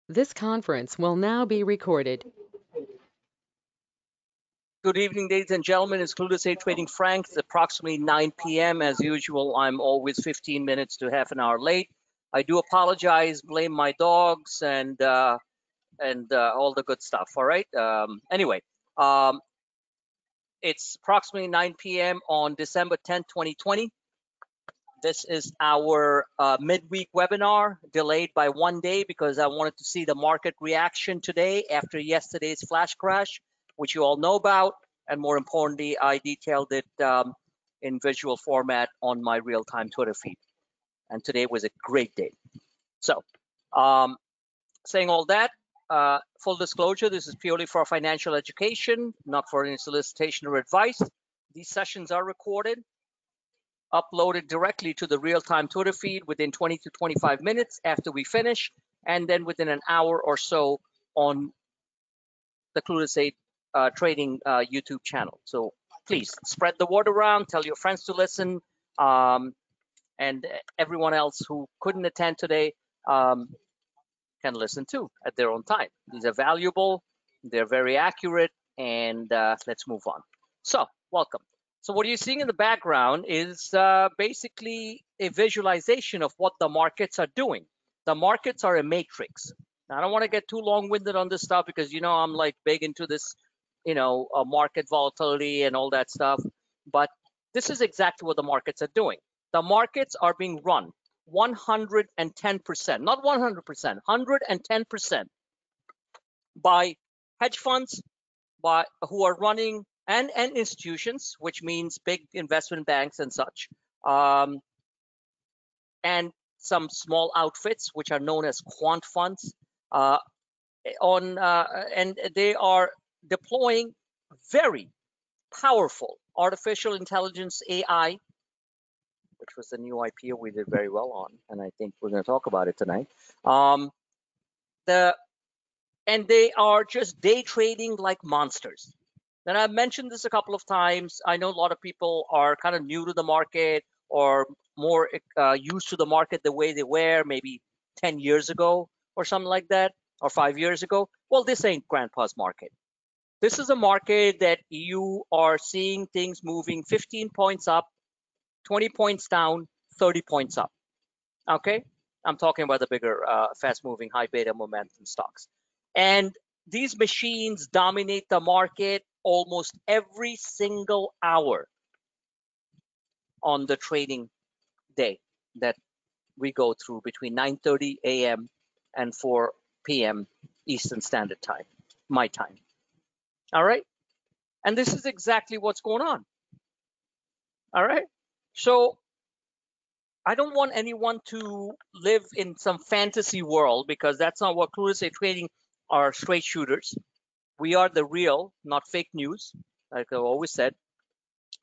This conference will now be recorded. Good evening, ladies and gentlemen. It's Clueless A Trading Frank. It's approximately 9 p.m. As usual, I'm always 15 minutes to half an hour late. I do apologize, blame my dogs, and all the good stuff. All right. Anyway, it's approximately 9 p.m. on December 10th, 2020. This is our midweek webinar, delayed by 1 day because I wanted to see the market reaction today after yesterday's flash crash, which you all know about. And more importantly, I detailed it in visual format on my real-time Twitter feed. And today was a great day. So saying all that, full disclosure, this is purely for financial education, not for any solicitation or advice. These sessions are recorded, uploaded directly to the real-time Twitter feed within 20 to 25 minutes after we finish, and then within an hour or so on the Clueless Trading YouTube channel. So please spread the word around, tell your friends to listen, and everyone else who couldn't attend today can listen too at their own time. These are valuable, they're very accurate, and let's move on. So welcome. So what you're seeing in the background is basically a visualization of what the markets are doing. The markets are a matrix. Now, I don't want to get too long-winded on this stuff because, you know, I'm like big into this, you know, market volatility and all that stuff. But this is exactly what the markets are doing. The markets are being run 110%, not 100%, 110% by hedge funds, by who are running and institutions, which means big investment banks and such, and some small outfits which are known as quant funds, and they are deploying very powerful artificial intelligence AI, which was the new IPO we did very well on, and I think we're going to talk about it tonight. And they are just day trading like monsters. And I've mentioned this a couple of times. I know a lot of people are kind of new to the market or more used to the market the way they were maybe 10 years ago or something like that, or 5 years ago. Well, this ain't grandpa's market. This is a market that you are seeing things moving 15 points up, 20 points down, 30 points up. Okay? I'm talking about the bigger, fast-moving, high beta momentum stocks. And these machines dominate the market almost every single hour on the trading day that we go through between 9:30 a.m. and 4 p.m. Eastern Standard Time, my time. All right? And this is exactly what's going on. All right? So I don't want anyone to live in some fantasy world because that's not what Clueless Trading are. Straight shooters. We are the real, not fake news, like I've always said.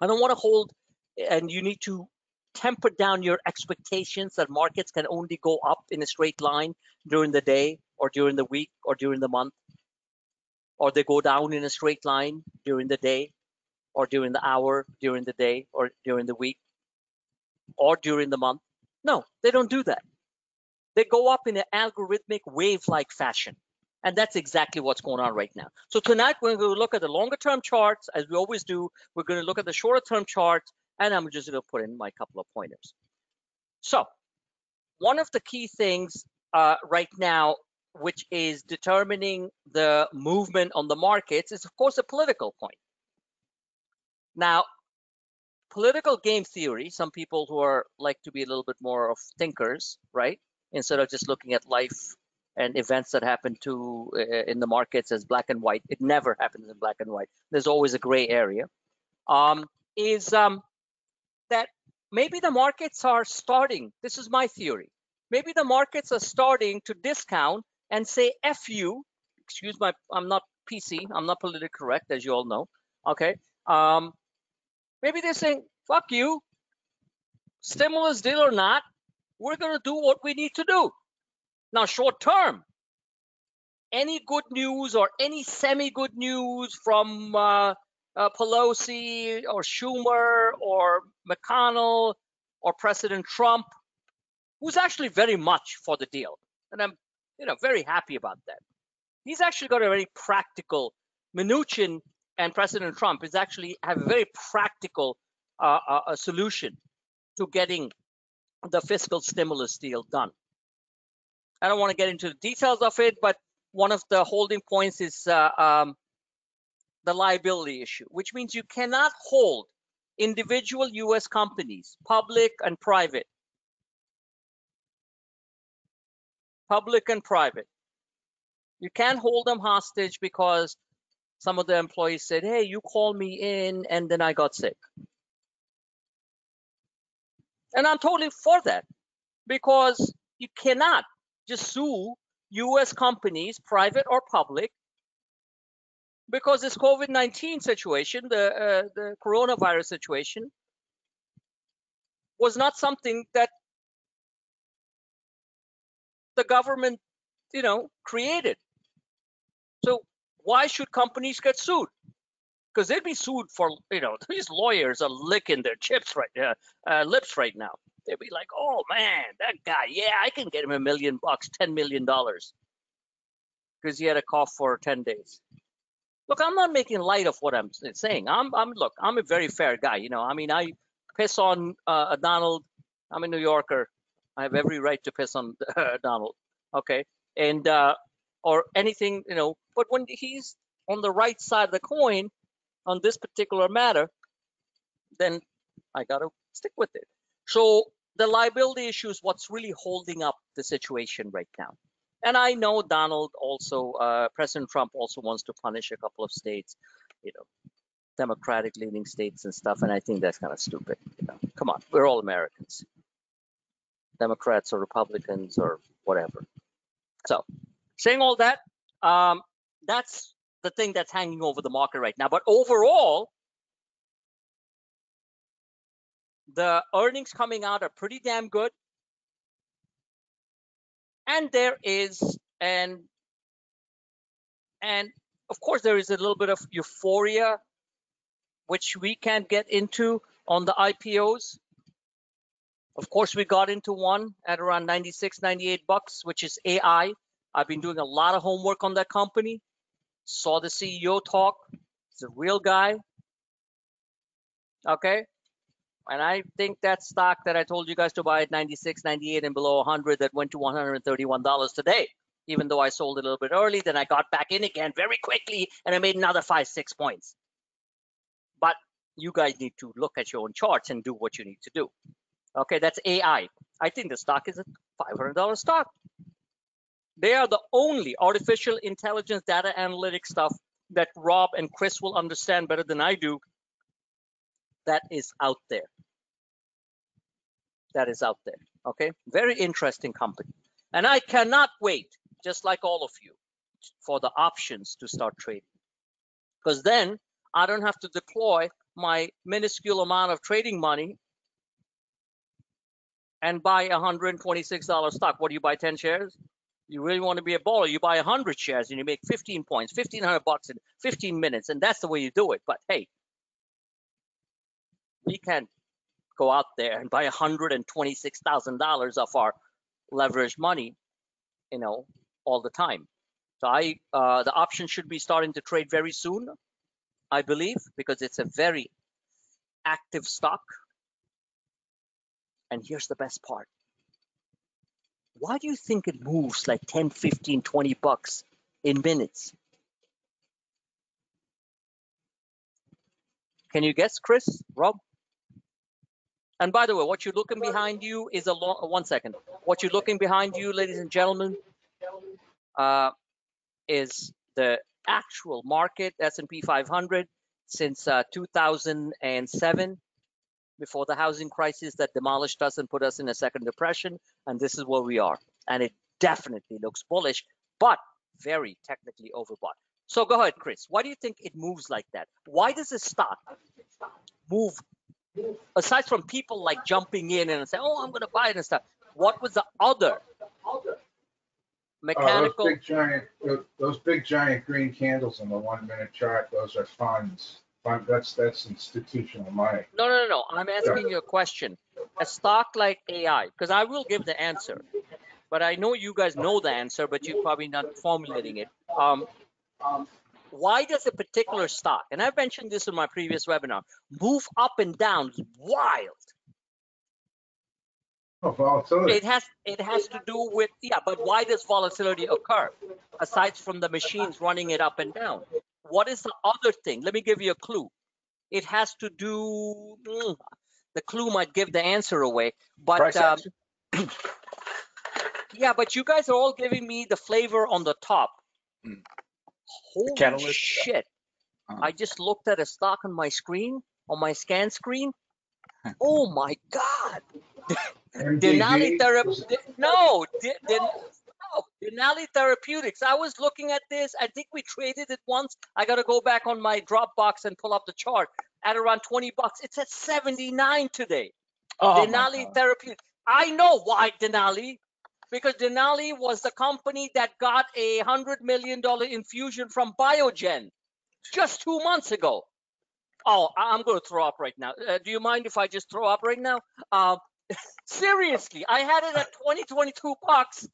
I don't want to hold, and you need to temper down your expectations that markets can only go up in a straight line during the day or during the week or during the month, or they go down in a straight line during the day or during the hour, during the day or during the week or during the month. No, they don't do that. They go up in an algorithmic wave-like fashion. And that's exactly what's going on right now. So tonight, we're going to look at the longer-term charts, as we always do. We're going to look at the shorter-term charts, and I'm just going to put in my couple of pointers. So one of the key things right now, which is determining the movement on the markets, is, of course, a political point. Now, political game theory, some people who are like to be a little bit more of thinkers, right? Instead of just looking at life and events that happen to in the markets as black and white. It never happens in black and white. There's always a gray area. Is that maybe the markets are starting, this is my theory, maybe the markets are starting to discount and say F you, excuse my, I'm not PC, I'm not politically correct, as you all know, okay? Maybe they're saying, fuck you, stimulus deal or not, we're gonna do what we need to do. Now, short term, any good news or any semi-good news from Pelosi or Schumer or McConnell or President Trump, who's actually very much for the deal. And very happy about that. He's actually got a very practical, Mnuchin and President Trump is actually have a very practical a solution to getting the fiscal stimulus deal done. I don't want to get into the details of it, but one of the holding points is the liability issue, which means you cannot hold individual U.S. companies, public and private, You can't hold them hostage because some of the employees said, hey, you called me in and then I got sick. And I'm totally for that because you cannot just sue U.S. companies, private or public, because this COVID-19 situation, the coronavirus situation, was not something that the government, created. So why should companies get sued? Because they'd be sued for, these lawyers are licking their lips right now. They'd be like, oh man, that guy, yeah, I can get him $1 million, $10 million, because he had a cough for 10 days. Look, I'm not making light of what I'm saying. I'm a very fair guy. I piss on Donald. I'm a New Yorker. I have every right to piss on Donald. Okay, and or anything, But when he's on the right side of the coin on this particular matter, then I got to stick with it. So the liability issue is what's really holding up the situation right now. And I know Donald also, President Trump also wants to punish a couple of states, Democratic leaning states and stuff. And I think that's kind of stupid. Come on, we're all Americans, Democrats or Republicans or whatever. So saying all that, that's the thing that's hanging over the market right now. But overall, the earnings coming out are pretty damn good. And there is, and of course, there is a little bit of euphoria, which we can't get into on the IPOs. Of course, we got into one at around 96, 98 bucks, which is AI. I've been doing a lot of homework on that company. Saw the CEO talk. He's a real guy. Okay. And I think that stock that I told you guys to buy at 96, 98 and below 100 that went to $131 today, even though I sold it a little bit early, then I got back in again very quickly and I made another 5-6 points. But you guys need to look at your own charts and do what you need to do. Okay, that's AI. I think the stock is a $500 stock. They are the only artificial intelligence data analytics stuff that Rob and Chris will understand better than I do that is out there. That is out there. Okay, very interesting company. And I cannot wait, just like all of you, for the options to start trading. Because then I don't have to deploy my minuscule amount of trading money and buy $126 stock. What do you buy, 10 shares? You really want to be a baller, you buy 100 shares and you make 15 points, 1,500 bucks in 15 minutes, and that's the way you do it. But hey, we can't go out there and buy $126,000 of our leveraged money, all the time. So the option should be starting to trade very soon, I believe, because it's a very active stock. And here's the best part. Why do you think it moves like 10, 15, 20 bucks in minutes? Can you guess, Chris, Rob? And by the way, what you're looking behind you is one second. What you're looking behind you, ladies and gentlemen, is the actual market, S&P 500, since 2007, before the housing crisis that demolished us and put us in a second depression. And this is where we are. And it definitely looks bullish, but very technically overbought. So go ahead, Chris. Why do you think it moves like that? Why does this stock move? Aside from people like jumping in and saying, oh, I'm going to buy it and stuff, what was the other mechanical? Those big giant green candles on the 1 minute chart, those are funds. That's institutional money. No. I'm asking you a question. A stock like AI, because I will give the answer, but I know you guys know the answer, but you're probably not formulating it. Why does a particular stock, and I've mentioned this in my previous webinar, move up and down wild? Oh, volatility. It has to do with, yeah, but why does volatility occur aside from the machines running it up and down? What is the other thing? Let me give you a clue. It has to do, the clue might give the answer away, but Price action? yeah, but you guys are all giving me the flavor on the top. Holy catalyst? shit. I just looked at a stock on my screen, on my scan screen. Oh my God. Denali Denali Therapeutics. I was looking at this. I think we traded it once. I got to go back on my Dropbox and pull up the chart at around 20 bucks. It's at 79 today. Oh, Denali Therapeutics. I know why Denali, because Denali was the company that got a $100 million infusion from Biogen just 2 months ago. Oh, I'm going to throw up right now. Do you mind if I just throw up right now? Seriously, I had it at 22 bucks.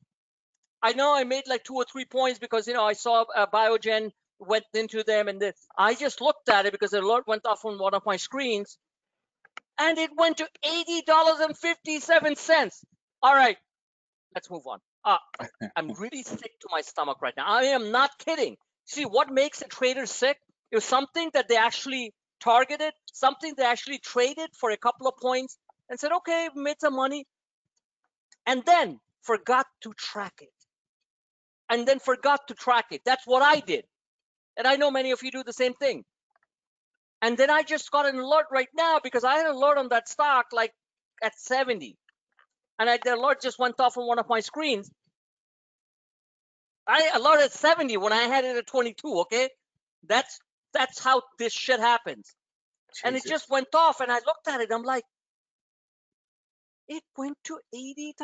I know I made like 2 or 3 points because, you know, I saw Biogen went into them, and I just looked at it because the alert went off on one of my screens, and it went to $80.57. All right, let's move on. I'm really sick to my stomach right now. I am not kidding. See, what makes a trader sick is something that they actually targeted, something they actually traded for a couple of points and said, okay, made some money, and then forgot to track it. That's what I did. And I know many of you do the same thing. And then I just got an alert right now because I had an alert on that stock like at 70. And the alert just went off on one of my screens. I alerted 70 when I had it at 22, okay? That's how this shit happens. Jesus. And it just went off, and I looked at it. I'm like, it went to $80.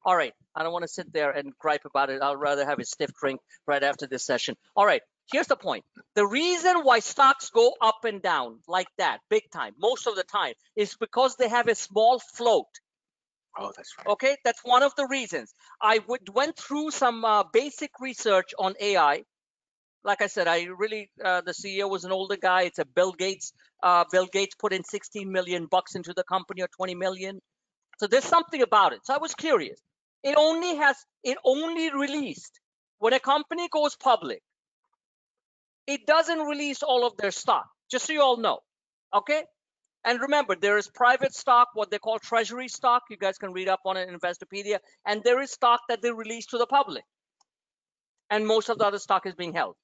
All right, I don't want to sit there and gripe about it. I'd rather have a stiff drink right after this session. All right, here's the point. The reason why stocks go up and down like that, big time, most of the time, is because they have a small float. Oh, that's right. Okay, that's one of the reasons. I went through some basic research on AI. Like I said, the CEO was an older guy. It's a Bill Gates. Bill Gates put in 16 million bucks into the company, or 20 million. So there's something about it. So I was curious. It only released when a company goes public. It doesn't release all of their stock, just so you all know. Okay? And remember, there is private stock, what they call Treasury Stock. You guys can read up on it in Investopedia. And there is stock that they release to the public. And most of the other stock is being held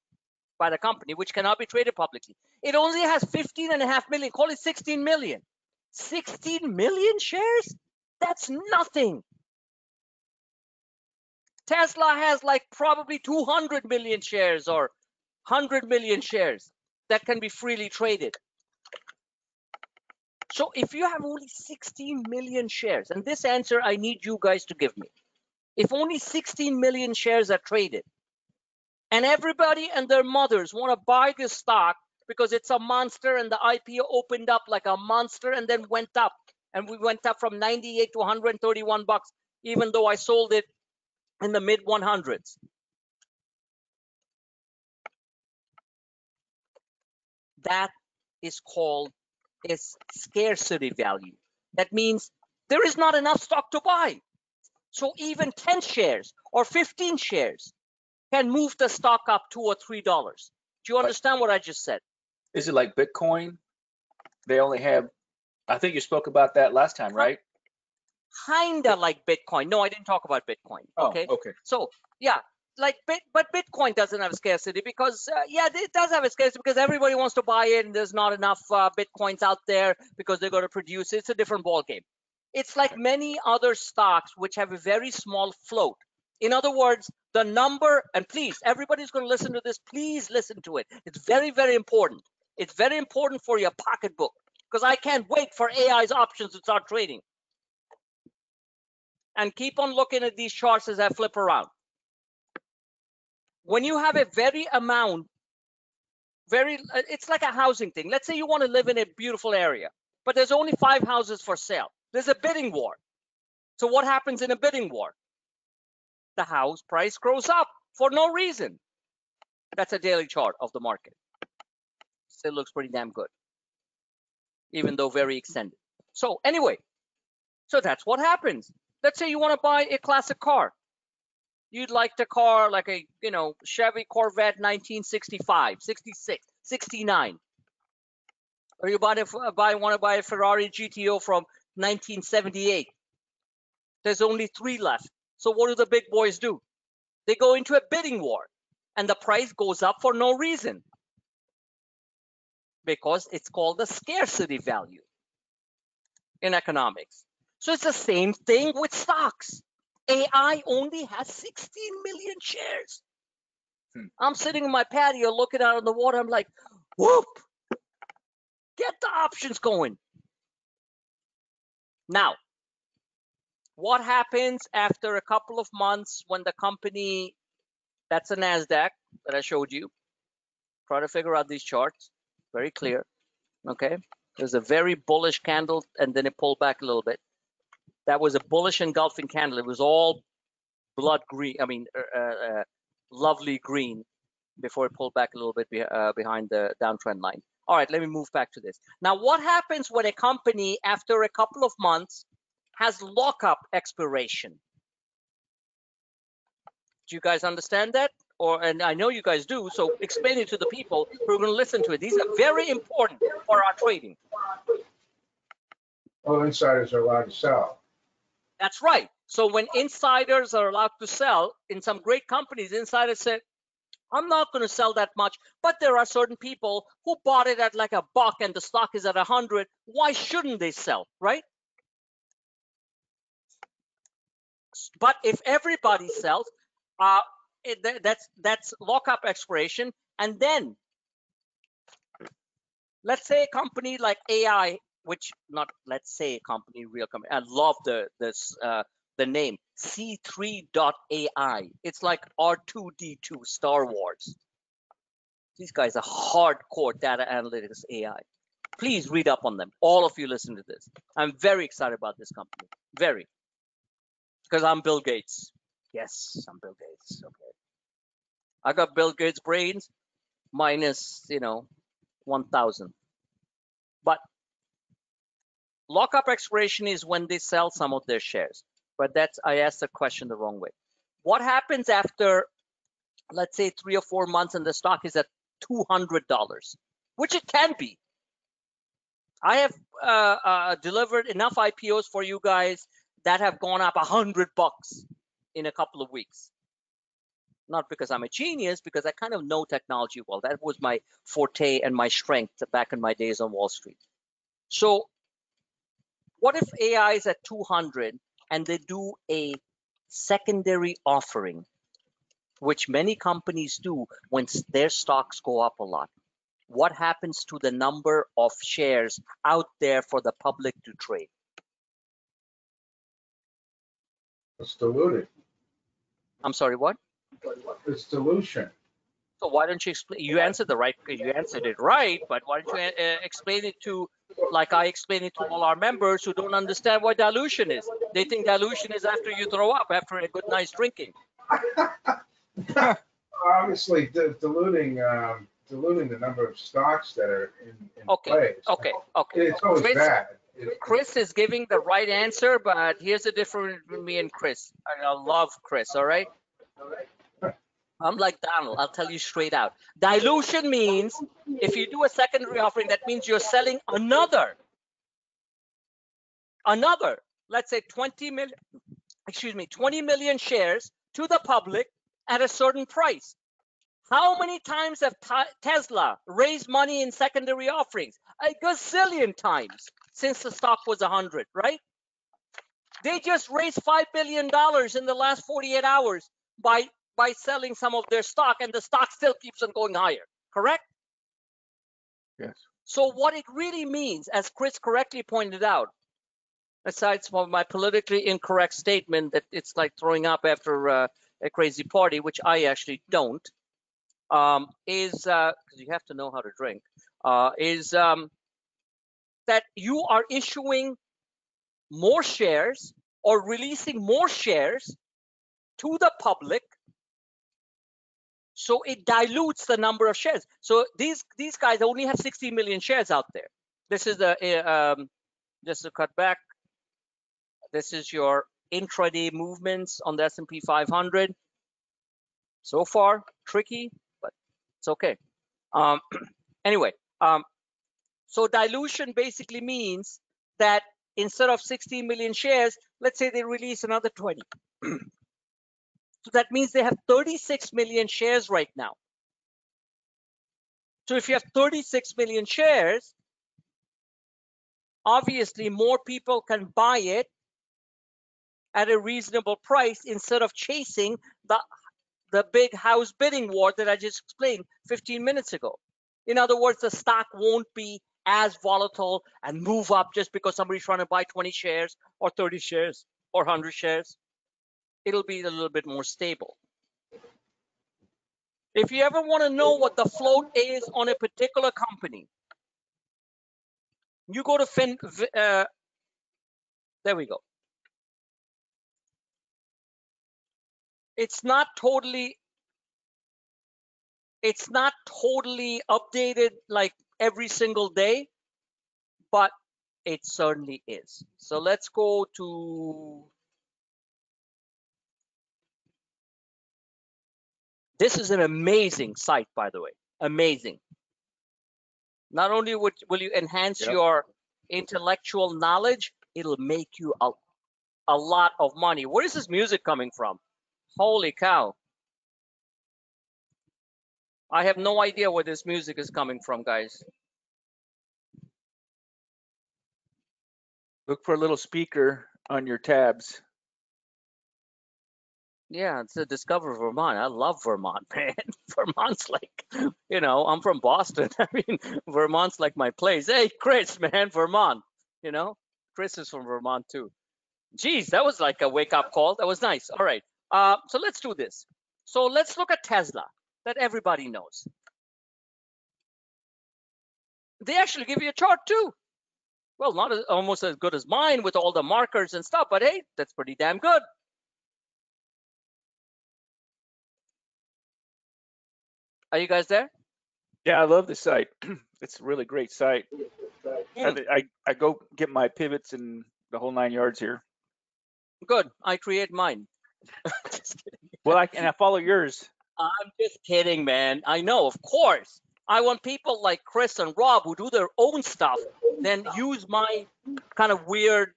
by the company, which cannot be traded publicly. It only has 15.5 million, call it 16 million. 16 million shares? That's nothing. Tesla has like probably 200 million shares or 100 million shares that can be freely traded. So if you have only 16 million shares, and this answer I need you guys to give me. If only 16 million shares are traded, and everybody and their mothers want to buy this stock because it's a monster and the IPO opened up like a monster and then went up. And we went up from 98 to 131 bucks, even though I sold it in the mid 100s. That is called scarcity value. That means there is not enough stock to buy. So even 10 shares or 15 shares can move the stock up $2 or $3. Do you understand what I just said? Is it like Bitcoin? They only have, I think you spoke about that last time, right? Kinda like Bitcoin. No, I didn't talk about Bitcoin. Okay. Oh, okay. So yeah, but Bitcoin doesn't have scarcity because it does have a scarcity because everybody wants to buy it and there's not enough Bitcoins out there because they're going to produce it. It's a different ball game. It's like many other stocks which have a very small float. In other words, the number, and please, everybody's going to listen to this. Please listen to it. It's very, very important. It's very important for your pocketbook because I can't wait for AI's options to start trading. And keep on looking at these charts as I flip around. When you have a it's like a housing thing. Let's say you want to live in a beautiful area, but there's only 5 houses for sale. There's a bidding war. So what happens in a bidding war? the house price goes up for no reason. That's a daily chart of the market. Still looks pretty damn good, even though very extended. So anyway, so that's what happens. Let's say you want to buy a classic car. You'd like the car like a, Chevy Corvette 1965, 66, 69. Or you want to buy a Ferrari GTO from 1978. There's only 3 left. So what do the big boys do? They go into a bidding war, and the price goes up for no reason, because it's called the scarcity value in economics. So it's the same thing with stocks. AI only has 16 million shares. I'm sitting in my patio looking out on the water. I'm like, whoop, get the options going. Now, what happens after a couple of months when the company, that's a Nasdaq that I showed you. Try to figure out these charts. Very clear. Okay. There's a very bullish candle, and then it pulled back a little bit. That was a bullish engulfing candle. It was all blood green. Lovely green before it pulled back a little bit behind the downtrend line. All right, let me move back to this. Now, what happens when a company, after a couple of months, has lockup expiration? Do you guys understand that? And I know you guys do, so explain it to the people who are going to listen to it. These are very important for our trading. Well, insiders are allowed to sell. That's right. So when insiders are allowed to sell, in some great companies, insiders say, I'm not going to sell that much, but there are certain people who bought it at like $1 and the stock is at 100. Why shouldn't they sell, right? But if everybody sells, that's lockup expiration. And then let's say a company like AI, which not let's say a company, real company. I love the name C3.ai. It's like R2D2 Star Wars. These guys are hardcore data analytics AI. Please read up on them. All of you listen to this. I'm very excited about this company. Very. Because I'm Bill Gates. Yes, I'm Bill Gates. Okay. I got Bill Gates brains minus, 1,000. But lockup expiration is when they sell some of their shares. But I asked the question the wrong way. What happens after, let's say, 3 or 4 months and the stock is at $200, which it can be? I have delivered enough IPOs for you guys that have gone up $100 in a couple of weeks. Not because I'm a genius, because I kind of know technology well. That was my forte and my strength back in my days on Wall Street. So what if AI is at 200 and they do a secondary offering, which many companies do when their stocks go up a lot? What happens to the number of shares out there for the public to trade? It's diluted. I'm sorry, what? It's dilution. So why don't you explain? You answered it right, but why don't you explain it to, like I explain it to all our members who don't understand what dilution is? They think dilution is after you throw up after a good night's drinking. Obviously, diluting the number of stocks that are in place. Okay. It's always bad. Chris is giving the right answer, but here's the difference between me and Chris. I love Chris, all right? I'm like Donald, I'll tell you straight out. Dilution means if you do a secondary offering, that means you're selling another, let's say 20 million shares to the public at a certain price. How many times have Tesla raised money in secondary offerings? A gazillion times since the stock was 100, right? They just raised $5 billion in the last 48 hours by selling some of their stock, and the stock still keeps on going higher, correct? Yes. So what it really means, as Chris correctly pointed out, aside from my politically incorrect statement that it's like throwing up after a crazy party, which I actually don't, is, because you have to know how to drink, that you are issuing more shares or releasing more shares to the public. So it dilutes the number of shares. So these guys only have 60 million shares out there. This is the just to cut back. This is your intraday movements on the S&P 500. So far, tricky, but it's okay. Anyway, so dilution basically means that instead of 60 million shares, let's say they release another 20. So that means they have 36 million shares right now. So if you have 36 million shares, obviously more people can buy it at a reasonable price instead of chasing the big house bidding war that I just explained 15 minutes ago. In other words, the stock won't be as volatile and move up just because somebody's trying to buy 20 shares or 30 shares or 100 shares. It'll be a little bit more stable. If you ever want to know what the float is on a particular company, you go to there we go. It's not totally updated like every single day, but it certainly is. So let's go to, this is an amazing site, by the way, amazing. Not only will you enhance your intellectual knowledge, it'll make you a lot of money. Where is this music coming from? Holy cow. I have no idea where this music is coming from, guys. Look for a little speaker on your tabs. Yeah, it's a Discover Vermont. I love Vermont, man. Vermont's like, you know, I'm from Boston. I mean, Vermont's like my place. Hey, Chris, man, Vermont. You know, Chris is from Vermont too. Geez, that was like a wake-up call. That was nice. All right. So let's do this. So let's look at Tesla, that everybody knows. They actually give you a chart too. Well, not almost as good as mine with all the markers and stuff, but hey, that's pretty damn good. Are you guys there? Yeah, I love the site. It's a really great site. I go get my pivots and the whole 9 yards here. Good. I create mine. Just kidding. Well, I follow yours. I'm just kidding, man. I know, of course. I want people like Chris and Rob who do their own stuff, then use my kind of weird,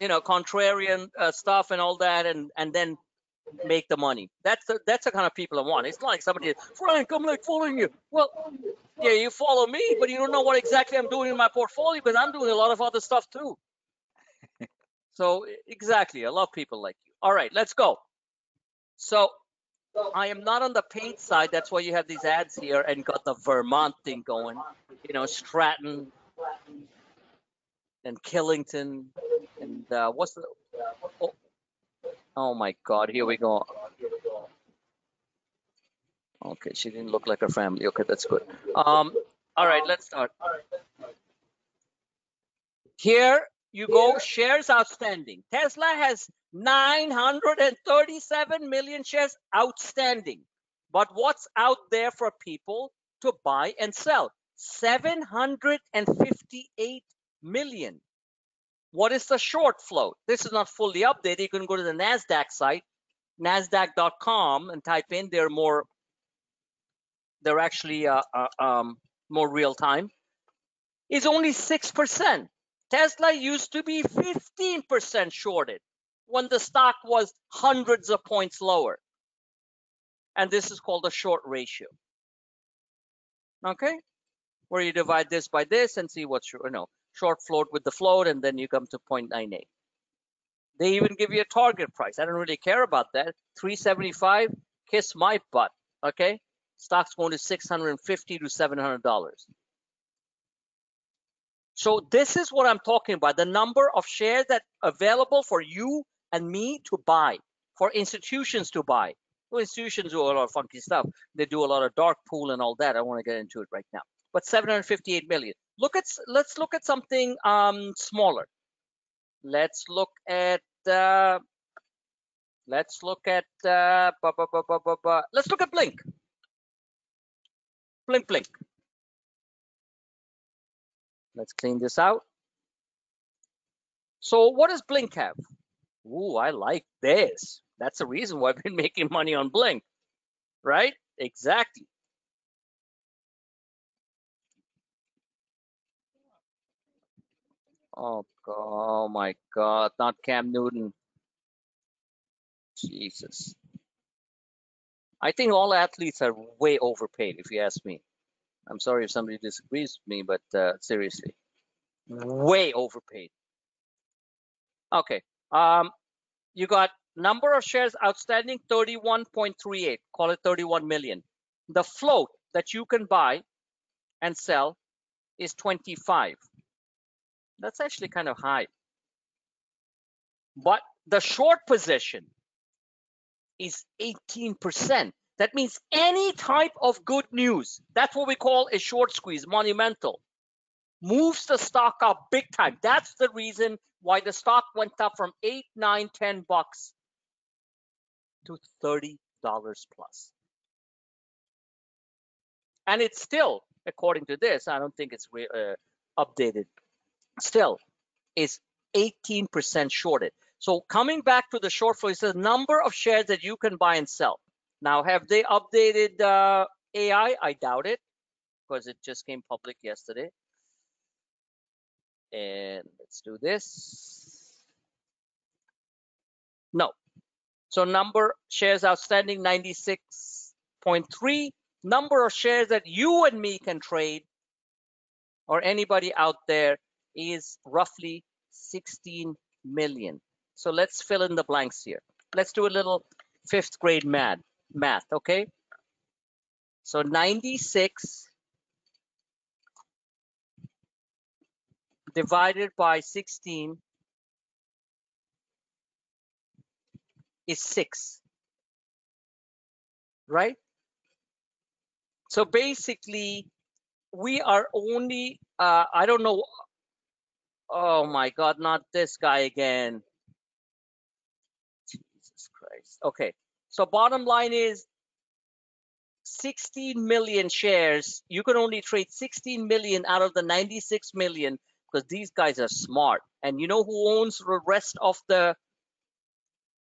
you know, contrarian stuff and all that, and then make the money. That's the kind of people I want. It's not like somebody, Frank, I'm like following you. Well, yeah, you follow me, but you don't know what exactly I'm doing in my portfolio because I'm doing a lot of other stuff too. So exactly, I love people like you. All right, let's go. So I am not on the paid side. That's why you have these ads here and got the Vermont thing going. You know, Stratton and Killington and what's the? Oh my God! Here we go. Okay, she didn't look like her family. Okay, that's good. All right, let's start. Here you go. Shares outstanding. Tesla has 937 million shares outstanding. But what's out there for people to buy and sell? 758 million. What is the short float? This is not fully updated. You can go to the Nasdaq site, nasdaq.com, and type in. They're actually more real time. Is only 6%. Tesla used to be 15% shorted when the stock was hundreds of points lower. And this is called a short ratio. Okay? Where you divide this by this and see what's short float with the float, and then you come to 0.98. They even give you a target price. I don't really care about that. 375, kiss my butt. Okay? Stock's going to $650 to $700. So this is what I'm talking about, the number of shares that are available for you and me to buy, for institutions to buy. Well, institutions do a lot of funky stuff. They do a lot of dark pool and all that. I don't want to get into it right now. But 758 million. Let's look at something smaller. Let's look at Let's look at let's look at Blink. Blink. Let's clean this out. So what does Blink have? Ooh, I like this. That's the reason why I've been making money on Blink, right? Exactly. Oh my God, not Cam Newton. Jesus. I think all athletes are way overpaid, if you ask me. I'm sorry if somebody disagrees with me, but seriously, way overpaid. Okay. You got number of shares outstanding, 31.38. Call it 31 million. The float that you can buy and sell is 25. That's actually kind of high. But the short position is 18%. That means any type of good news, that's what we call a short squeeze, monumental, moves the stock up big time. That's the reason why the stock went up from 8, 9, 10 bucks to $30 plus. And it's still, according to this, I don't think it's updated, still is 18% shorted. So coming back to the short flow, it's the number of shares that you can buy and sell. Now, have they updated AI? I doubt it, because it just came public yesterday. And let's do this. No. So number shares outstanding, 96.3. Number of shares that you and me can trade, or anybody out there, is roughly 16 million. So let's fill in the blanks here. Let's do a little fifth grade math, okay? So 96 divided by 16 is 6, right? So basically, we are only, I don't know, oh my God, not this guy again. Jesus Christ. Okay, so bottom line is 16 million shares. You can only trade 16 million out of the 96 million because these guys are smart. And you know who owns the rest of the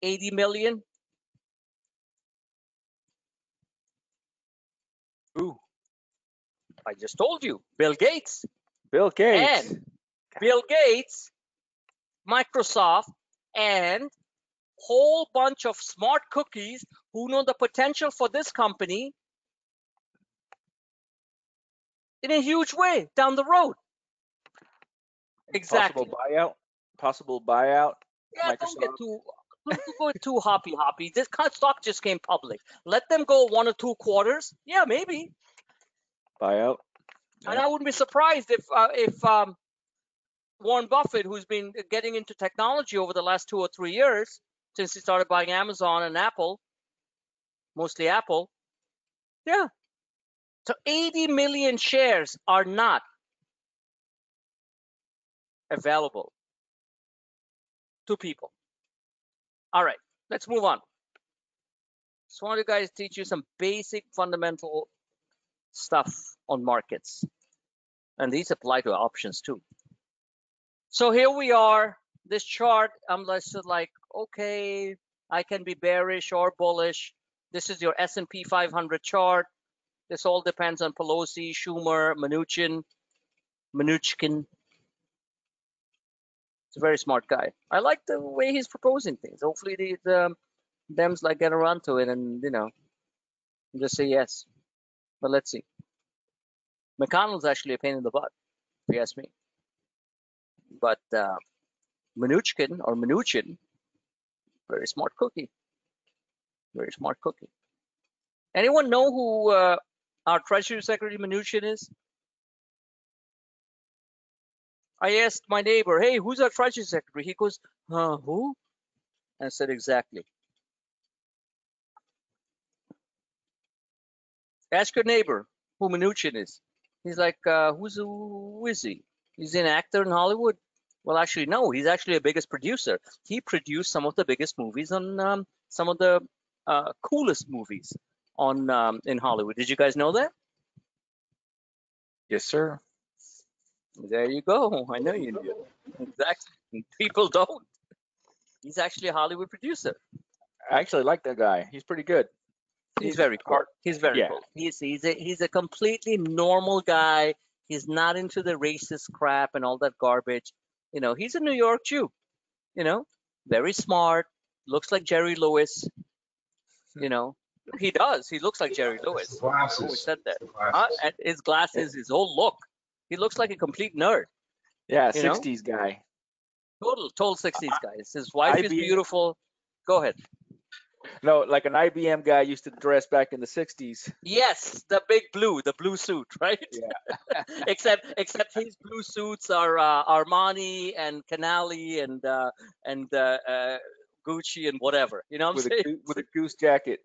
80 million? Ooh, I just told you, Bill Gates. Bill Gates. And Bill Gates, Microsoft, and whole bunch of smart cookies who know the potential for this company in a huge way down the road. Exactly. Possible buyout. Yeah, Microsoft. don't go too hoppy. This kind of stock just came public. Let them go 1 or 2 quarters. Yeah, maybe. Buyout. And I wouldn't be surprised if Warren Buffett, who's been getting into technology over the last 2 or 3 years since he started buying Amazon and Apple, mostly Apple. Yeah. So 80 million shares are not available to people. All right, let's move on. Just want to guys teach you some basic fundamental stuff on markets. And these apply to options too. So here we are, this chart, I'm just like, okay, I can be bearish or bullish. This is your S&P 500 chart. This all depends on Pelosi, Schumer, Mnuchin. He's a very smart guy. I like the way he's proposing things. Hopefully the Dems like get around to it and, just say yes. But let's see. McConnell's actually a pain in the butt, if you ask me. But Mnuchin, very smart cookie. Very smart cookie. Anyone know who our Treasury Secretary Mnuchin is? I asked my neighbor, hey, who's our Treasury Secretary? He goes, who? And I said, exactly. Ask your neighbor who Mnuchin is. He's like, who is he? He's an actor in Hollywood? Well, actually, no. He's actually the biggest producer. He produced some of the biggest movies on some of the coolest movies on in Hollywood. Did you guys know that? Yes, sir. There you go. I know you knew. Exactly. People don't. He's actually a Hollywood producer. I actually like that guy. He's pretty good. He's very cool. He's very Yeah. cool. He's a completely normal guy. He's not into the racist crap and all that garbage. You know, he's a New York Jew. You know, very smart. Looks like Jerry Lewis. You know, he does. He looks like Jerry Lewis. I always Glasses. said that. Glasses. And his glasses, his whole look. He looks like a complete nerd. Yeah, You know? 60s guy. Total 60s guys. His wife is IBM. beautiful. Go ahead. No, like an IBM guy used to dress back in the 60s. Yes, the blue suit, right? Yeah. except his blue suits are Armani and Canali and Gucci and whatever. You know what I'm saying? With a goose jacket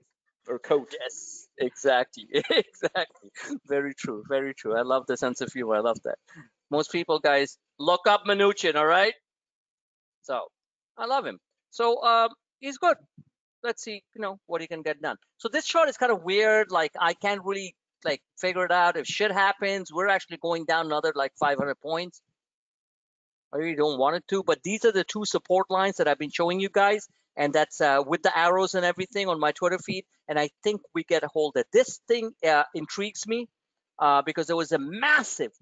or coat. Yes, exactly, exactly. Very true, very true. I love the sense of humor. I love that. Most people, guys, look up Mnuchin, all right? So I love him. So he's good. Let's see, you know, what he can get done. So this chart is kind of weird. Like I can't really like figure it out. If shit happens, we're actually going down another like 500 points. I really don't want it to, but these are the two support lines that I've been showing you guys, and that's with the arrows and everything on my Twitter feed. And I think we get a hold of this thing. Intrigues me because there was a massive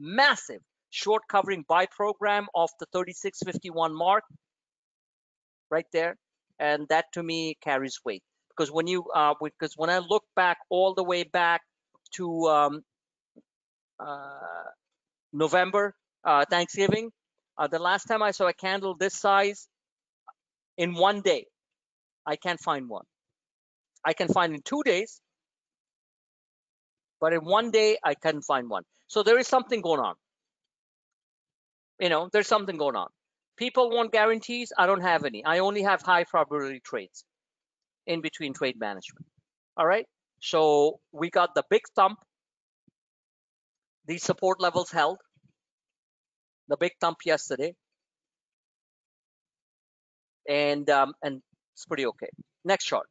short covering buy program off the 36.51 mark right there. And that to me carries weight because when I look back all the way back to November, Thanksgiving, the last time I saw a candle this size in one day, I can't find one. I can find in 2 days, but in one day I couldn't find one. So there is something going on. You know, there's something going on. People want guarantees. I don't have any. I only have high probability trades in between trade management. All right. So we got the big thump. These support levels held. The big thump yesterday. And it's pretty okay. Next chart.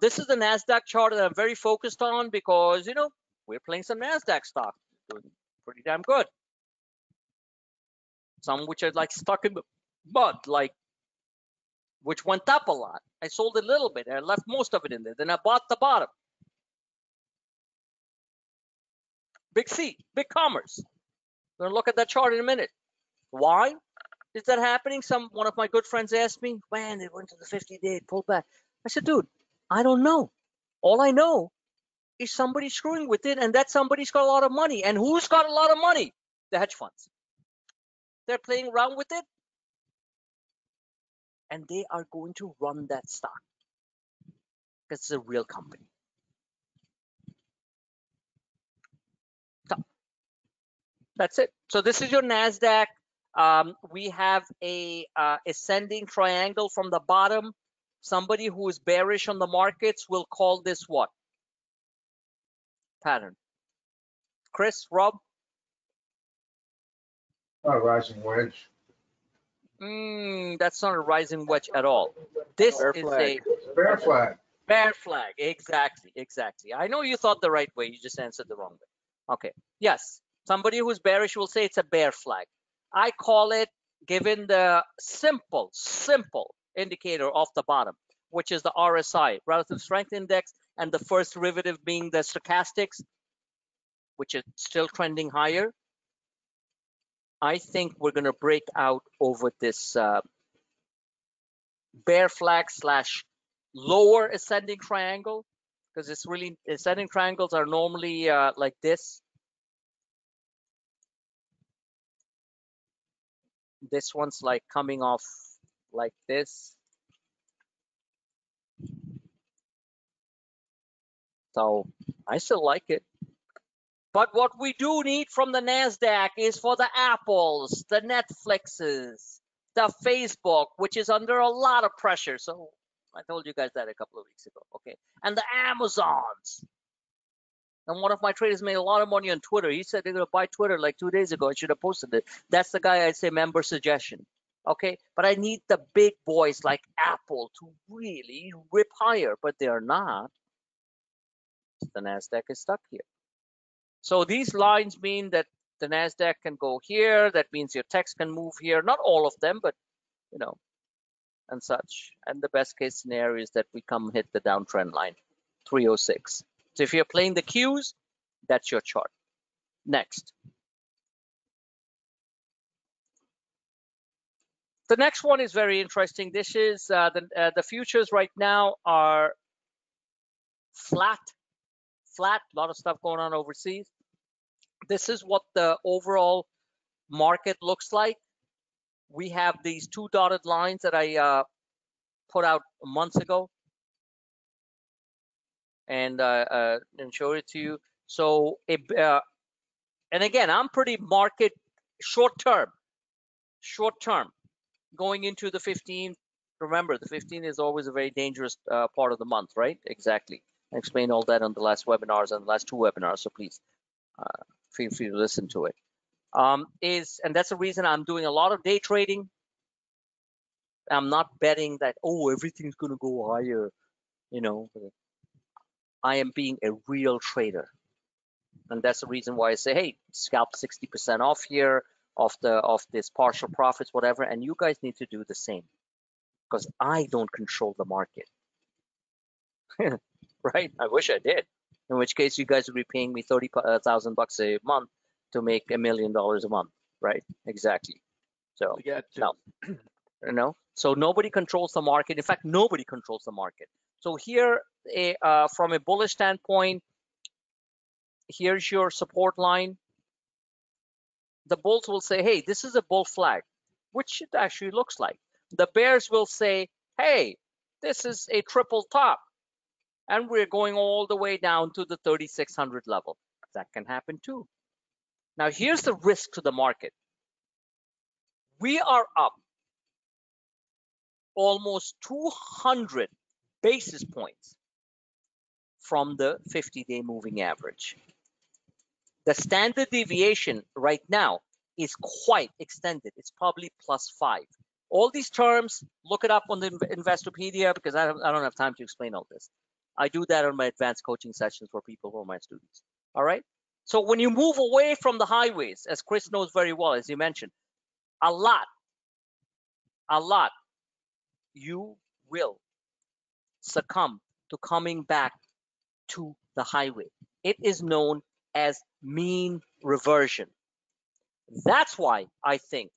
This is the Nasdaq chart that I'm very focused on because, you know, we're playing some Nasdaq stock. Doing pretty damn good. Some which are like stuck in the mud, like which went up a lot. I sold a little bit and I left most of it in there. Then I bought the bottom. Big C, big commerce. We're gonna look at that chart in a minute. Why is that happening? One of my good friends asked me, when they went to the 50-day pullback. I said, dude, I don't know. All I know is somebody screwing with it, and that somebody's got a lot of money. And who's got a lot of money? The hedge funds. They're playing around with it, and they are going to run that stock because it's a real company. So that's it. So this is your Nasdaq. We have a ascending triangle from the bottom. Somebody who is bearish on the markets will call this what? Pattern. Chris, Rob? Oh, rising wedge. That's not a rising wedge at all. This Bear is flag. It's a bear flag. bear flag. Exactly. I know you thought the right way. You just answered the wrong way. Okay. Yes. Somebody who's bearish will say it's a bear flag. I call it, given the simple indicator off the bottom, which is the RSI, Relative Strength Index, and the first derivative being the stochastics, which is still trending higher. I think we're going to break out over this bear flag / lower ascending triangle, because it's really, ascending triangles are normally like this. This one's like coming off like this. So I still like it. But what we do need from the Nasdaq is for the Apples, the Netflixes, the Facebook, which is under a lot of pressure. So I told you guys that a couple of weeks ago. Okay. And the Amazons. And one of my traders made a lot of money on Twitter. He said they're going to buy Twitter like 2 days ago. I should have posted it. That's the guy I say member suggestion. Okay, but I need the big boys like Apple to really rip higher, but they're not. The Nasdaq is stuck here. So these lines mean that the Nasdaq can go here. That means your text can move here. Not all of them, but you know, and such. And the best case scenario is that we come hit the downtrend line, 306. So if you're playing the cues, that's your chart. Next. The next one is very interesting. This is the futures right now are flat. A lot of stuff going on overseas. This is what the overall market looks like. We have these two dotted lines that I put out months ago and showed it to you. So, and again, I'm pretty market short term, going into the 15. Remember, the 15 is always a very dangerous part of the month, right? Exactly. I explained all that on the last webinars and the last two webinars, so please feel free to listen to it. And that's the reason I'm doing a lot of day trading. I'm not betting that, oh, everything's going to go higher, you know. I am being a real trader. And that's the reason why I say, hey, scalp 60% off here of this partial profits, whatever, and you guys need to do the same because I don't control the market. Right? I wish I did. In which case you guys would be paying me $30,000 a month to make $1 million a month, right? Exactly. So no, you know, so nobody controls the market. In fact, nobody controls the market. So here, from a bullish standpoint, here's your support line. The bulls will say, hey, this is a bull flag, which it actually looks like. The bears will say, hey, this is a triple top, and we're going all the way down to the 3,600 level. That can happen too. Now, here's the risk to the market. We are up almost 200 basis points from the 50-day moving average. The standard deviation right now is quite extended. It's probably +5. All these terms, look it up on the Investopedia because I don't have time to explain all this. I do that on my advanced coaching sessions for people who are my students. All right? So when you move away from the highways, as Chris knows very well, as you mentioned, a lot, you will succumb to coming back to the highway. It is known as mean reversion. That's why I think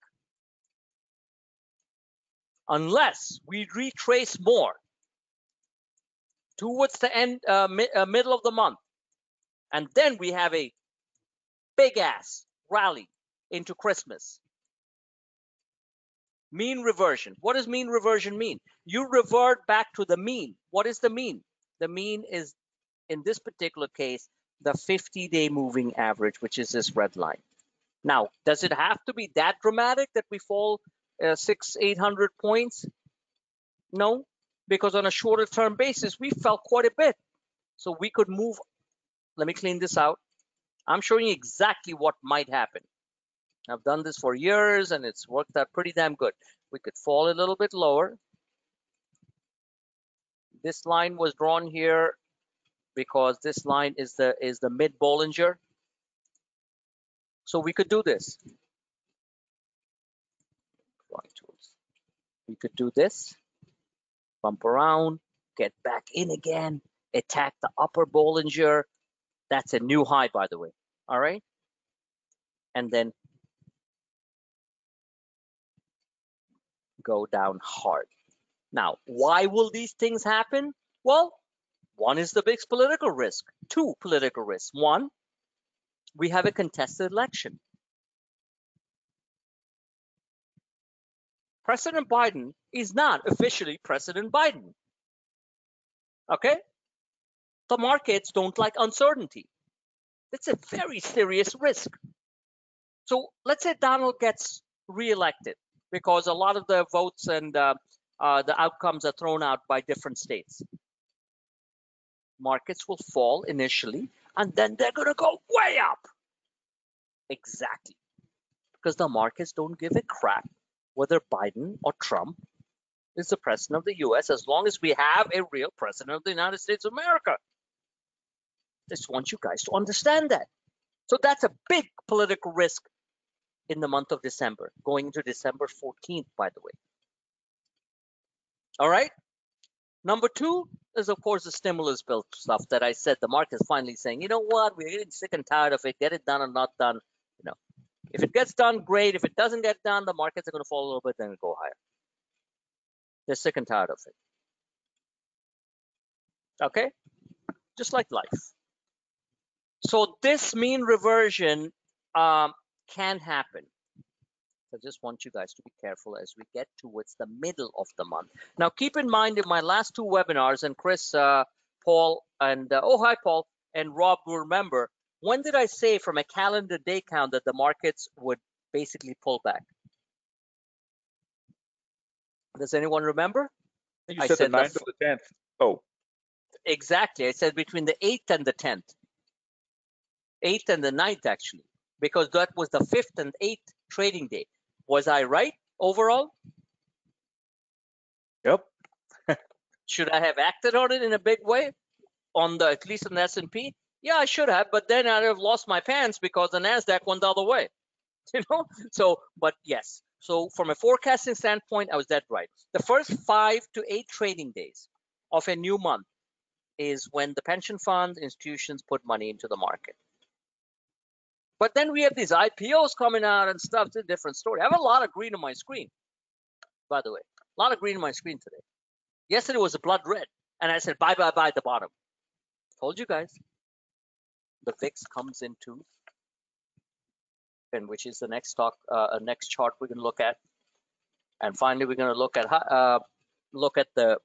unless we retrace more towards the end, middle of the month, and then we have a big ass rally into Christmas. Mean reversion. What does mean reversion mean? You revert back to the mean. What is the mean? The mean is, in this particular case, the 50-day moving average, which is this red line. Now, does it have to be that dramatic that we fall 600-800 points? No, because on a shorter term basis, we fell quite a bit. So we could move. Let me clean this out. I'm showing you exactly what might happen. I've done this for years and it's worked out pretty damn good. We could fall a little bit lower. This line was drawn here because this line is the mid Bollinger. So we could do this. We could do this, bump around, get back in again, attack the upper Bollinger. That's a new high, by the way. All right. And then go down hard. Now, why will these things happen? Well, one is the big political risk. Two political risks. One, we have a contested election. President Biden is not officially President Biden. Okay? The markets don't like uncertainty. It's a very serious risk. So let's say Donald gets reelected because a lot of the votes and the outcomes are thrown out by different states. Markets will fall initially, and then they're going to go way up. Exactly. Because the markets don't give a crap whether Biden or Trump is the president of the US, as long as we have a real president of the United States of America. Just want you guys to understand that. So that's a big political risk in the month of December, going into December 14th, by the way. All right. Number two is, of course, the stimulus bill stuff that I said the market is finally saying, you know what, we're getting sick and tired of it. Get it done or not done. You know, if it gets done, great. If it doesn't get done, the markets are going to fall a little bit, then it'll go higher. They're sick and tired of it. Okay, just like life. So this mean reversion can happen. I just want you guys to be careful as we get towards the middle of the month. Now, keep in mind in my last two webinars, and Chris, Paul, and oh, hi, Paul, and Rob will remember, when did I say from a calendar day count that the markets would basically pull back? Does anyone remember? You said the 9th or the 10th. Oh. Exactly. I said between the 8th and the 10th. 8th and the 9th, actually, because that was the 5th and 8th trading day. Was I right overall? Yep. Should I have acted on it in a big way, on the at least on the S&P? Yeah, I should have, but then I'd have lost my pants because the Nasdaq went the other way. You know. So, but yes. So from a forecasting standpoint, I was dead right. The first 5 to 8 trading days of a new month is when the pension funds, institutions put money into the market. But then we have these IPOs coming out and stuff. It's a different story. I have a lot of green on my screen, by the way. A lot of green on my screen today. Yesterday was a blood red. And I said, buy at the bottom. Told you guys. The VIX comes into, and which is the next stock, next chart we're going to look at. And finally, we're going to look at the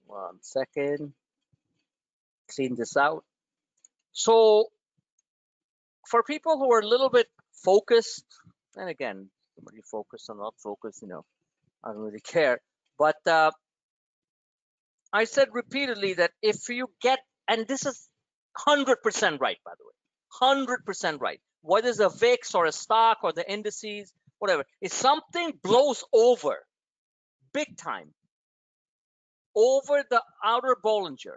one second. Clean this out. So for people who are a little bit focused, and again, somebody focused or not focused, you know, I don't really care. But I said repeatedly that if you get, and this is 100% right, by the way, 100% right, whether it's a VIX or a stock or the indices, whatever, if something blows over big time over the outer Bollinger,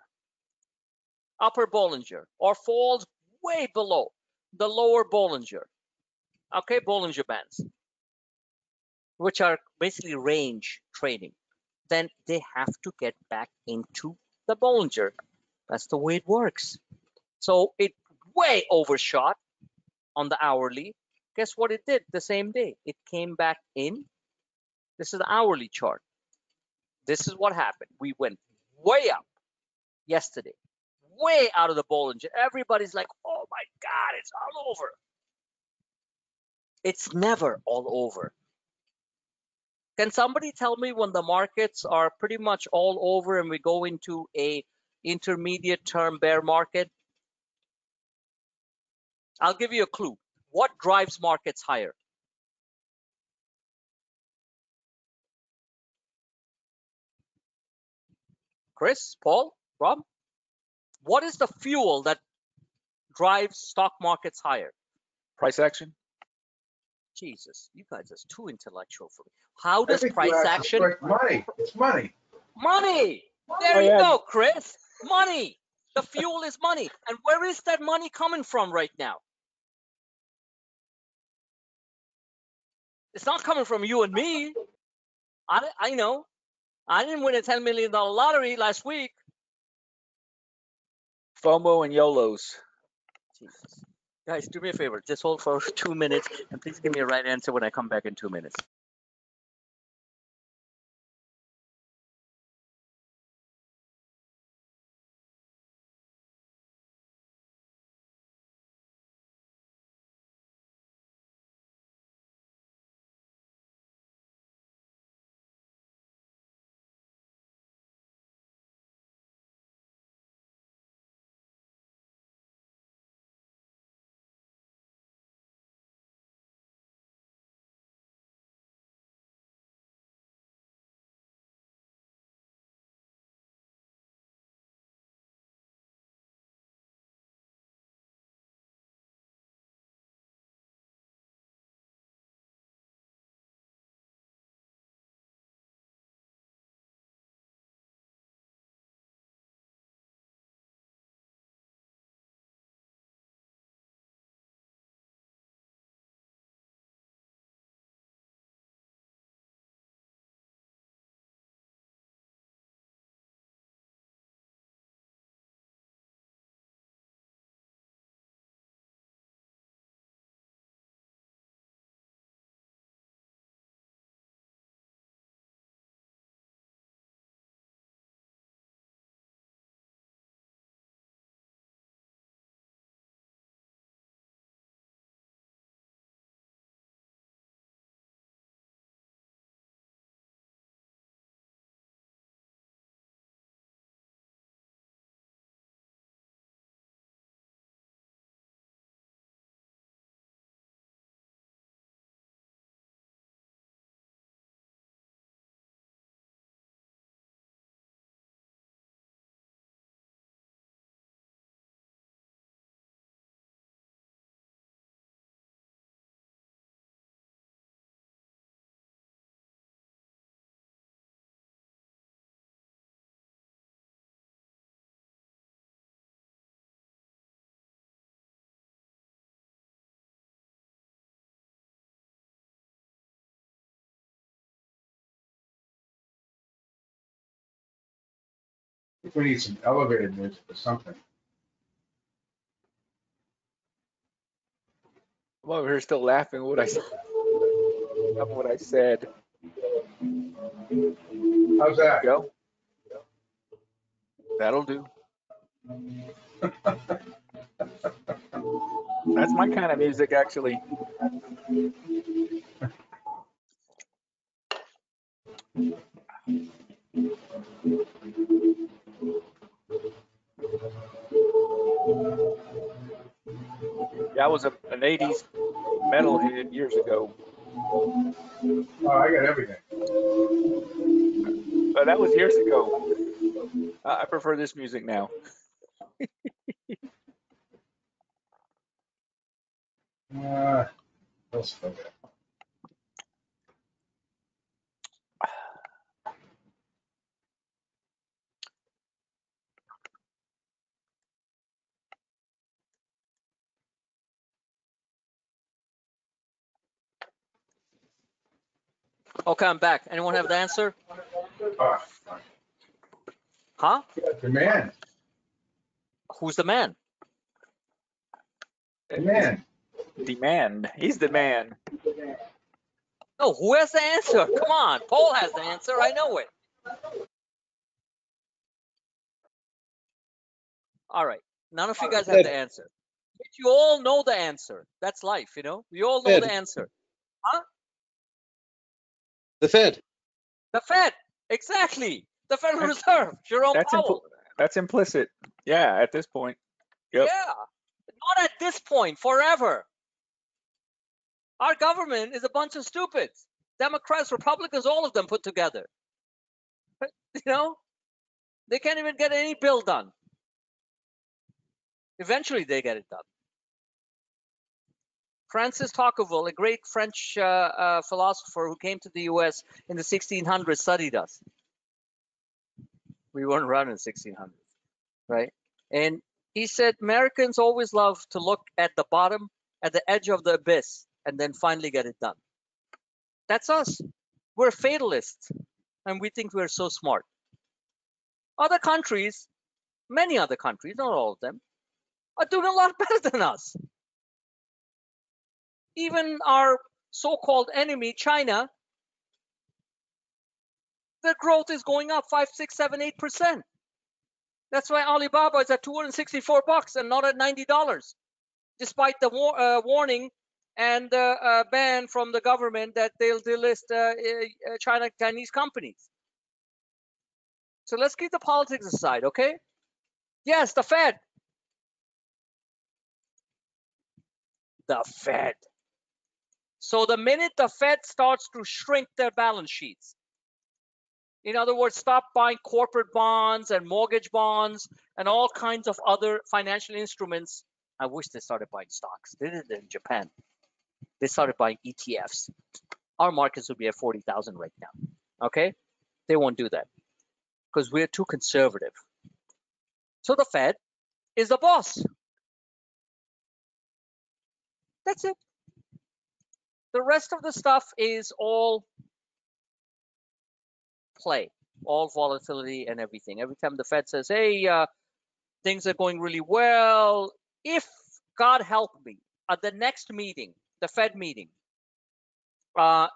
upper Bollinger, or falls way below the lower Bollinger, okay, Bollinger Bands, which are basically range trading, then they have to get back into the Bollinger. That's the way it works. So it way overshot on the hourly. Guess what it did the same day? It came back in. This is the hourly chart. This is what happened. We went way up yesterday, way out of the Bollinger. Everybody's like, oh my God, it's all over. It's never all over. Can somebody tell me when the markets are pretty much all over and we go into a intermediate term bear market? I'll give you a clue. What drives markets higher? Chris, Paul, Rob? What is the fuel that drives stock markets higher? Price action. Jesus, you guys are too intellectual for me. How does I think price you action? like money. It's money. Money. There Oh, you yeah. go, Chris. Money. The fuel is money. And where is that money coming from right now? It's not coming from you and me. I know. I didn't win a $10 million lottery last week. FOMO and YOLOs. Jesus. Guys, do me a favor. Just hold for 2 minutes and please give me a right answer when I come back in 2 minutes. If we need some elevated music or something. I'm over here still laughing at what I said. How's that? Go. That'll do. That's my kind of music, actually. Yeah, I was an 80s metalhead years ago. Oh, I got everything. But that was years ago. I prefer this music now. Let's forget. Okay, I'm back. Anyone have the answer? Oh, Huh? demand. Who's the man? Demand. Demand. He's the man. No, who has the answer? Come on, Paul has the answer. I know it. All right. None of you guys have the answer. But you all know the answer. That's life, you know? We all know the answer. Huh? The Fed. The Fed. Exactly. The Federal Reserve. Jerome Powell. That's implicit. Yeah, at this point. Yep. Yeah. Not at this point, forever. Our government is a bunch of stupids. Democrats, Republicans, all of them put together. You know? They can't even get any bill done. Eventually, they get it done. Francis Tocqueville, a great French philosopher who came to the U.S. in the 1600s, studied us. We weren't around in the 1600s, right? And he said, Americans always love to look at the bottom, at the edge of the abyss, and then finally get it done. That's us. We're fatalists, and we think we're so smart. Other countries, many other countries, not all of them, are doing a lot better than us. Even our so-called enemy, China, their growth is going up 5, 6, 7, 8%. That's why Alibaba is at $264 and not at $90, despite the warning and ban from the government that they'll delist Chinese companies. So let's keep the politics aside, okay? Yes, the Fed. The Fed. So the minute the Fed starts to shrink their balance sheets, in other words, stop buying corporate bonds and mortgage bonds and all kinds of other financial instruments. I wish they started buying stocks. They did it in Japan. They started buying ETFs. Our markets would be at 40,000 right now. Okay? They won't do that because we're too conservative. So the Fed is the boss. That's it. The rest of the stuff is all play, all volatility and everything. Every time the Fed says, hey, things are going really well, if God help me, at the next meeting, the Fed meeting, and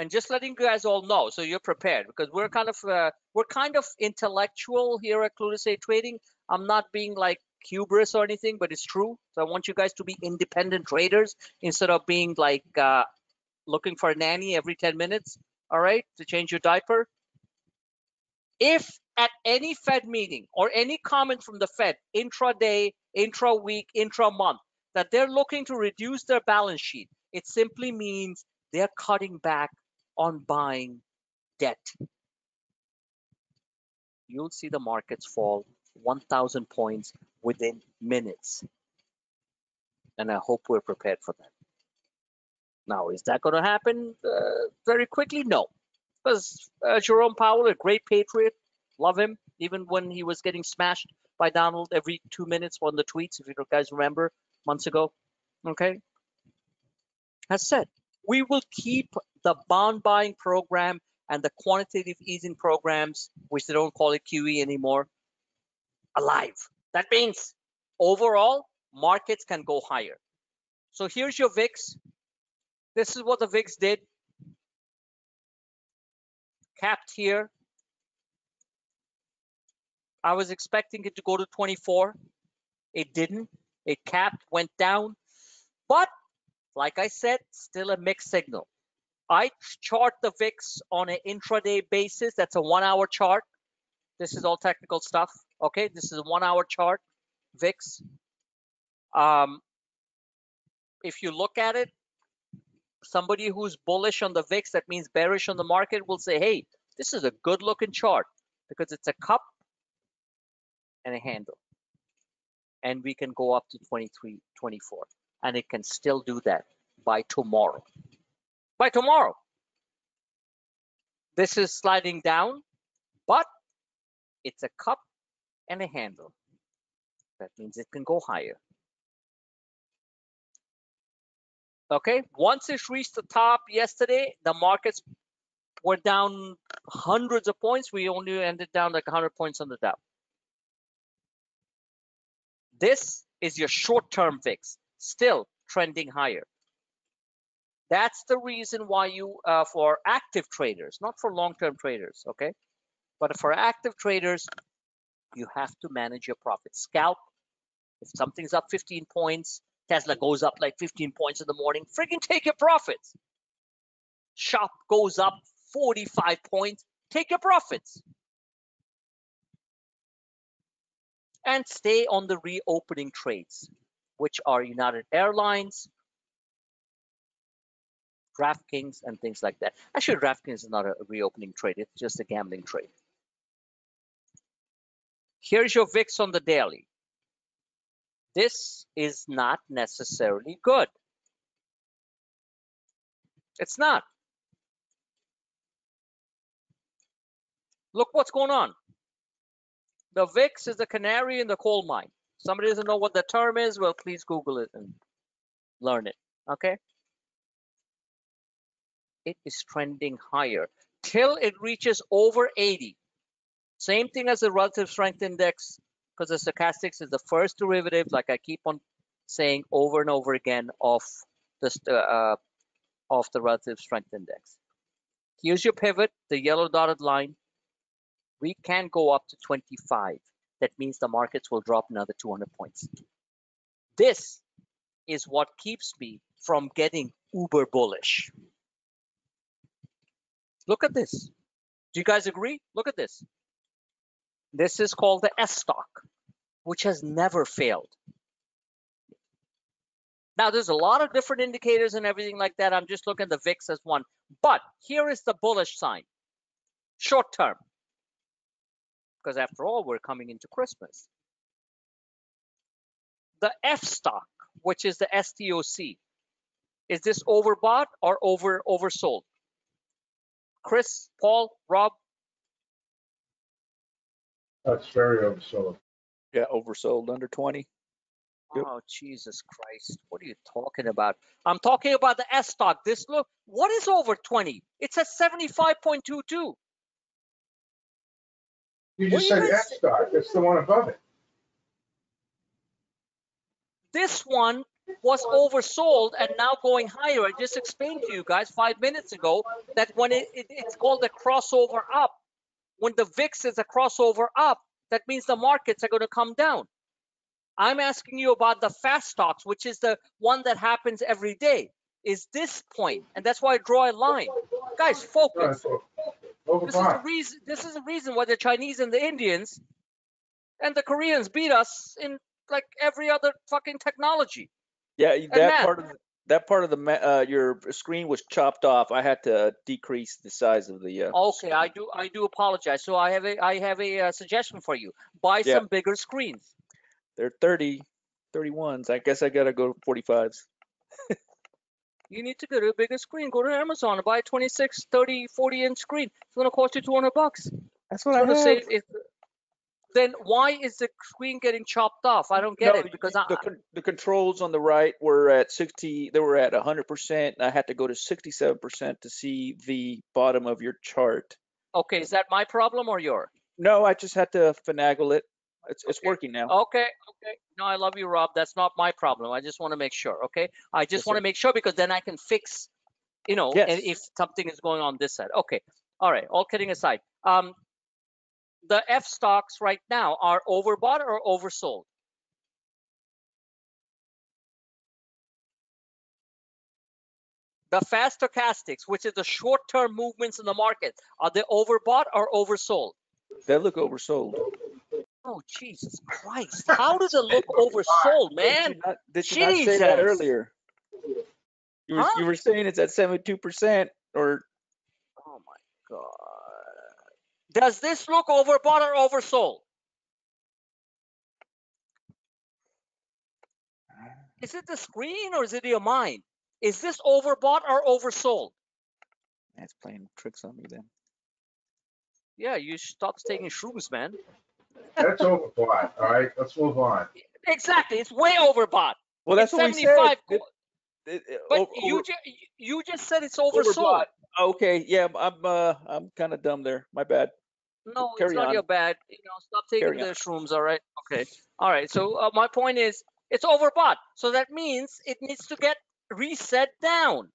just letting you guys all know, so you're prepared, because we're kind of intellectual here at Clueless Trading. I'm not being like hubris or anything, but it's true. So I want you guys to be independent traders instead of being like looking for a nanny every 10 minutes, all right, to change your diaper. If at any Fed meeting or any comment from the Fed, intraday, intra-week, intra-month, that they're looking to reduce their balance sheet, it simply means they're cutting back on buying debt. You'll see the markets fall 1,000 points within minutes. And I hope we're prepared for that. Now, is that going to happen very quickly? No. Because Jerome Powell, a great patriot, love him, even when he was getting smashed by Donald every 2 minutes on the tweets, if you guys remember, months ago, okay? As said, we will keep the bond buying program and the quantitative easing programs, which they don't call it QE anymore, alive. That means overall markets can go higher. So here's your VIX. This is what the VIX did. Capped here. I was expecting it to go to 24. It didn't. It capped, went down. But like I said, still a mixed signal. I chart the VIX on an intraday basis. That's a 1 hour chart. This is all technical stuff. Okay, this is a 1 hour chart, VIX. If you look at it, somebody who's bullish on the VIX, that means bearish on the market, will say, hey, this is a good looking chart because it's a cup and a handle. And we can go up to 23, 24. And it can still do that by tomorrow. By tomorrow. This is sliding down, but it's a cup and a handle. That means it can go higher. Okay, once it reached the top yesterday, the markets were down hundreds of points. We only ended down like 100 points on the Dow. This is your short-term VIX, still trending higher. That's the reason why you, for active traders, not for long-term traders, okay? But for active traders, you have to manage your profits. Scalp. If something's up 15 points, Tesla goes up like 15 points in the morning, freaking take your profits. Shop goes up 45 points, take your profits. And stay on the reopening trades, which are United Airlines, DraftKings, and things like that. Actually, DraftKings is not a reopening trade, it's just a gambling trade. Here's your VIX on the daily. This is not necessarily good. It's not. Look what's going on. The VIX is the canary in the coal mine. Somebody doesn't know what the term is, well, please Google it and learn it, okay? It is trending higher till it reaches over 80. Same thing as the relative strength index, because the stochastics is the first derivative, like I keep on saying over and over again, of the relative strength index. Here's your pivot, the yellow dotted line. We can go up to 25. That means the markets will drop another 200 points. This is what keeps me from getting uber bullish. Look at this. Do you guys agree? Look at this. This is called the S stock, which has never failed. Now, there's a lot of different indicators and everything like that. I'm just looking at the VIX as one. But here is the bullish sign, short term. Because after all, we're coming into Christmas. The F stock, which is the STOC, is this overbought or oversold? Chris, Paul, Rob? That's very oversold. Yeah, oversold under 20. Yep. Oh, Jesus Christ. What are you talking about? I'm talking about the S stock. This look, what is over 20? It's at 75.22. You What just do you said guys F stock. That's the one above it. This one was oversold and now going higher. I just explained to you guys 5 minutes ago that when it's called a crossover up, when the VIX is a crossover up, that means the markets are going to come down. I'm asking you about the fast stocks, which is the one that happens every day. Is this point, and that's why I draw a line. Guys, focus. This is the reason why the Chinese and the Indians and the Koreans beat us in like every other fucking technology. Yeah, that part of the your screen was chopped off. I had to decrease the size of the. Okay, I do apologize. So I have a suggestion for you. Buy some bigger screens. They're 31s. I guess I gotta go 45s. You need to get a bigger screen. Go to Amazon and buy a 26, 30, 40-inch screen. It's gonna cost you $200. That's what I have. Then why is the screen getting chopped off? I don't get it, because the controls on the right were at 60. They were at 100%. I had to go to 67% to see the bottom of your chart. Okay, is that my problem or your? No, I just had to finagle it. It's working now. Okay. No, I love you, Rob. That's not my problem. I just want to make sure. Okay. I just Yes, want sir. to make sure because then I can fix, and Yes. if something is going on this side. Okay. All right. All kidding aside, the F stocks right now are overbought or oversold? The fast stochastics, which is the short-term movements in the market, are they overbought or oversold? They look oversold. Oh, Jesus Christ. How does it look oversold, man? Did you not say that Jesus. earlier? Huh? You were saying it's at 72% or Oh, my God. Does this look overbought or oversold? Is it the screen or is it your mind? Is this overbought or oversold? that's playing tricks on me then. Yeah, you stop taking shrooms, man. That's overbought. All right, let's move on. Exactly. It's way overbought. Well, that's It's what we said. 75. But you just said it's oversold. Overbought. Okay, yeah, I'm kind of dumb there. My bad. No, it's Carry not on. your bad. Stop taking Carry the on. shrooms, all right? Okay. All right. So my point is it's overbought. So that means it needs to get reset down.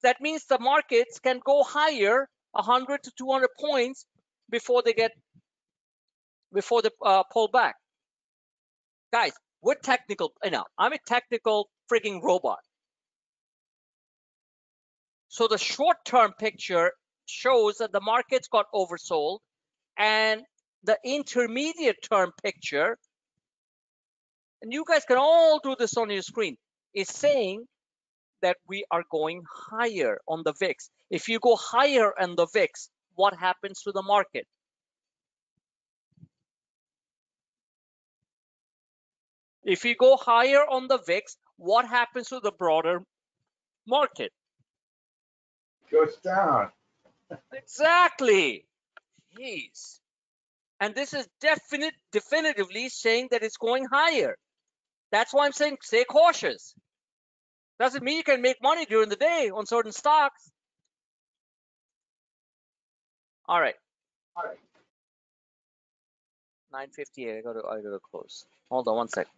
That means the markets can go higher 100 to 200 points before they pull back. Guys, we're technical. I'm a technical freaking robot. So the short-term picture shows that the markets got oversold, and the intermediate term picture, and you guys can all do this on your screen, is saying that we are going higher on the VIX. If you go higher on the VIX, what happens to the market? If you go higher on the VIX, what happens to the broader market? Goes down. Exactly. Jeez. And this is definitively saying that it's going higher. That's why I'm saying stay cautious. Doesn't mean you can make money during the day on certain stocks. All right. 9:58. I gotta close. Hold on one second.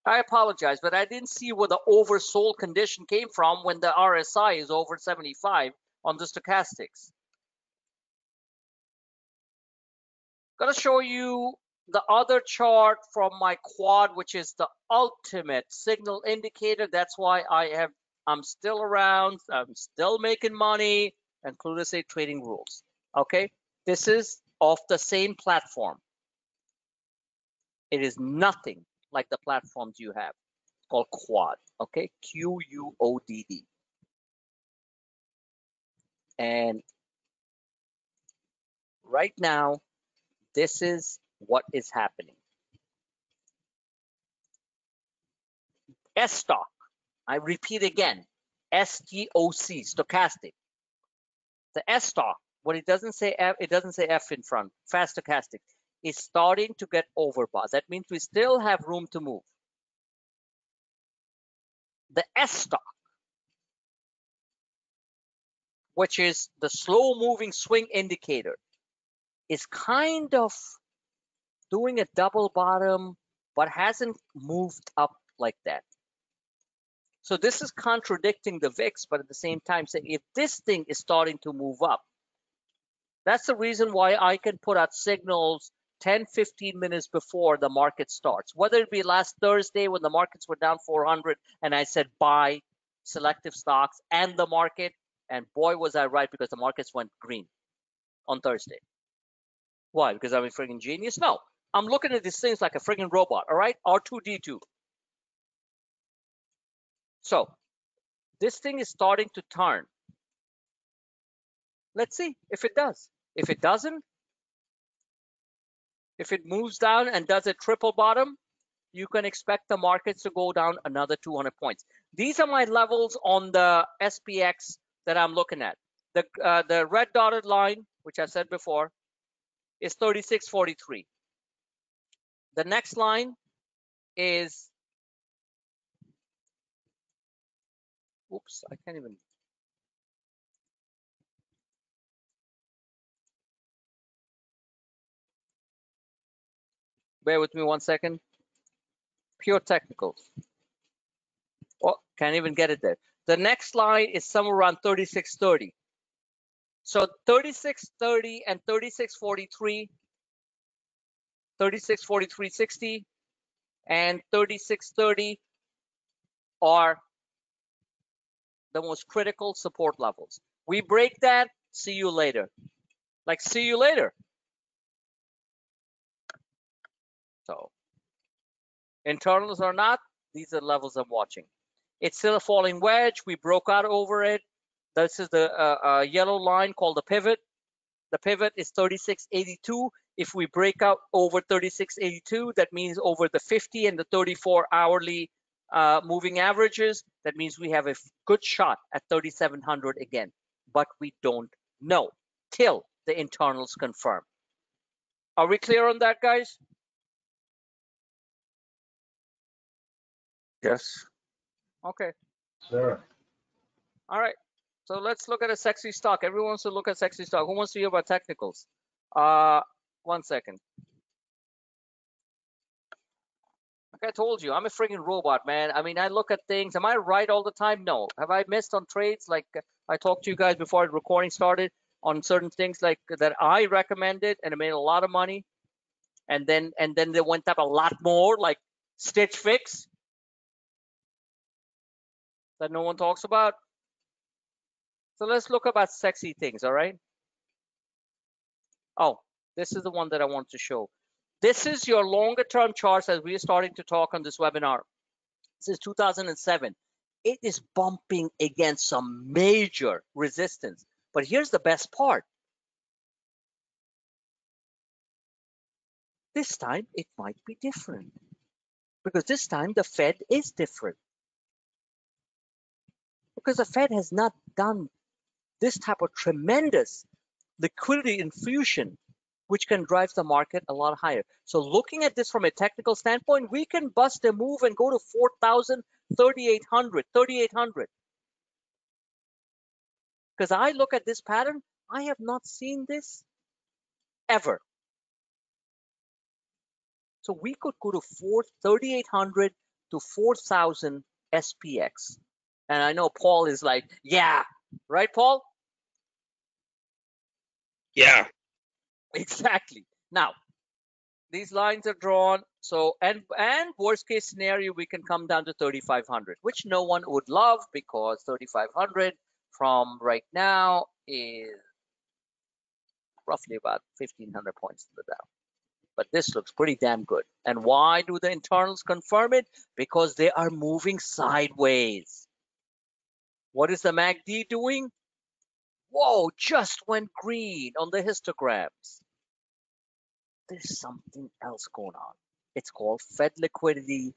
I apologize, but I didn't see where the oversold condition came from when the RSI is over 75 on the stochastics. Gonna show you the other chart from my quad, which is the ultimate signal indicator. That's why I'm still around. I'm still making money, and Clueless say trading rules. Okay, this is off the same platform. It is nothing like the platforms you have. It's called Quad. Okay, QUODD. And right now, this is what is happening. S stock. I repeat again, STOC, stochastic. The S stock, when it doesn't say F in front, fast stochastic, is starting to get overbought. That means we still have room to move. The S stock, which is the slow moving swing indicator, is kind of doing a double bottom, but hasn't moved up like that. So this is contradicting the VIX, but at the same time saying if this thing is starting to move up, that's the reason why I can put out signals 10, 15 minutes before the market starts. Whether it be last Thursday when the markets were down 400 and I said buy selective stocks and the market, and boy was I right because the markets went green on Thursday. Why? Because I'm a freaking genius? No. I'm looking at these things like a freaking robot, all right? R2D2. So this thing is starting to turn. Let's see if it does. If it doesn't, if it moves down and does a triple bottom, you can expect the markets to go down another 200 points. These are my levels on the SPX that I'm looking at. The red dotted line, which I said before, is 36.43. The next line is, oops, I can't even. Bear with me 1 second. Pure technicals. Oh, can't even get it there. The next line is somewhere around 36.30. So 36.30 and 36.43, 36.43.60 and 36.30 are the most critical support levels. We break that, see you later. Like, see you later. So internals or not, these are levels I'm watching. It's still a falling wedge. We broke out over it. This is the yellow line called the pivot. The pivot is 36.82. If we break out over 36.82, that means over the 50 and the 34 hourly moving averages, that means we have a good shot at 3,700 again. But we don't know till the internals confirm. Are we clear on that, guys? Yes. Okay. Sure. All right. So let's look at a sexy stock. Everyone wants to look at sexy stock. Who wants to hear about technicals? 1 second. Like I told you, I'm a freaking robot, man. I mean, I look at things. Am I right all the time? No. Have I missed on trades? Like I talked to you guys before the recording started on certain things like that I recommended and it made a lot of money. And then they went up a lot more, like Stitch Fix that no one talks about. So let's look about sexy things, all right? Oh, this is the one that I want to show. This is your longer term charts as we are starting to talk on this webinar. This is 2007. It is bumping against some major resistance. But here's the best part. This time it might be different because this time the Fed is different. Because the Fed has not done this type of tremendous liquidity infusion, which can drive the market a lot higher. So looking at this from a technical standpoint, we can bust a move and go to 4,000, 3,800, 3,800. Because I look at this pattern, I have not seen this ever. So we could go to 3,800 to 4,000 SPX. And I know Paul is like, yeah, right, Paul? Yeah. Exactly. Now, these lines are drawn. So, and worst case scenario, we can come down to 3,500, which no one would love because 3,500 from right now is roughly about 1,500 points to the down. But this looks pretty damn good. And why do the internals confirm it? Because they are moving sideways. What is the MACD doing? Whoa, just went green on the histograms. There's something else going on. It's called Fed liquidity.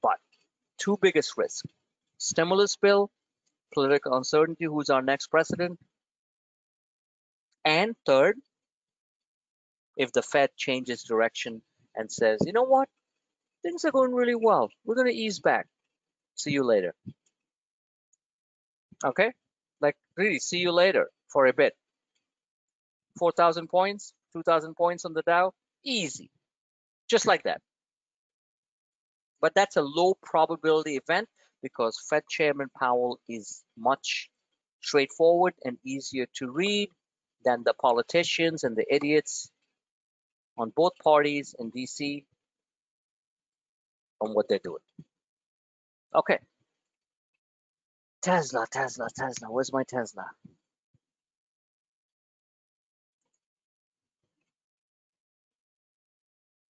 But two biggest risks: stimulus bill, political uncertainty, who's our next president, and third, if the Fed changes direction and says, you know what, things are going really well, we're going to ease back. See you later. Okay? Like, really, see you later for a bit. 4,000 points, 2,000 points on the Dow, easy. Just like that. But that's a low probability event because Fed Chairman Powell is much straightforward and easier to read than the politicians and the idiots on both parties in DC on what they're doing. Okay. Tesla. Where's my Tesla?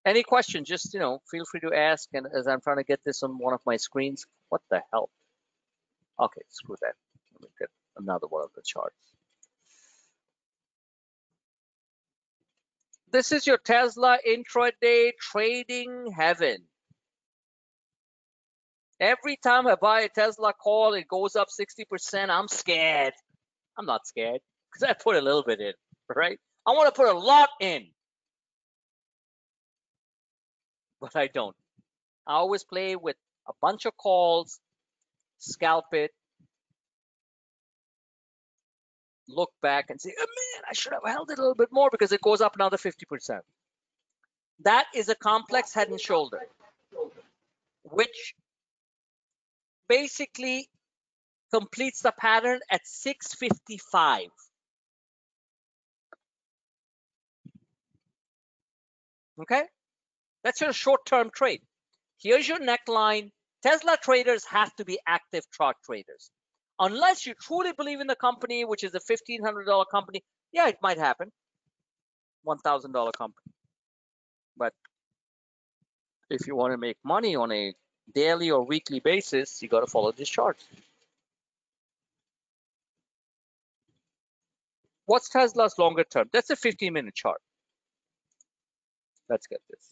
Any question, just, feel free to ask. And as I'm trying to get this on one of my screens, what the hell? Okay, screw that. Let me get another one of the charts. This is your Tesla intraday trading heaven. Every time I buy a Tesla call, it goes up 60%. I'm scared. I'm not scared because I put a little bit in, right? I want to put a lot in, but I don't. I always play with a bunch of calls, scalp it, look back and say, oh, man, I should have held it a little bit more because it goes up another 50%. That is a complex head and shoulder, which basically completes the pattern at 655. Okay? That's your short-term trade. Here's your neckline. Tesla traders have to be active chart traders. Unless you truly believe in the company, which is a $1,500 company, yeah, it might happen. $1,000 company. But if you want to make money on a daily or weekly basis, you got to follow these charts. What's Tesla's longer term? That's a 15-minute chart. Let's get this.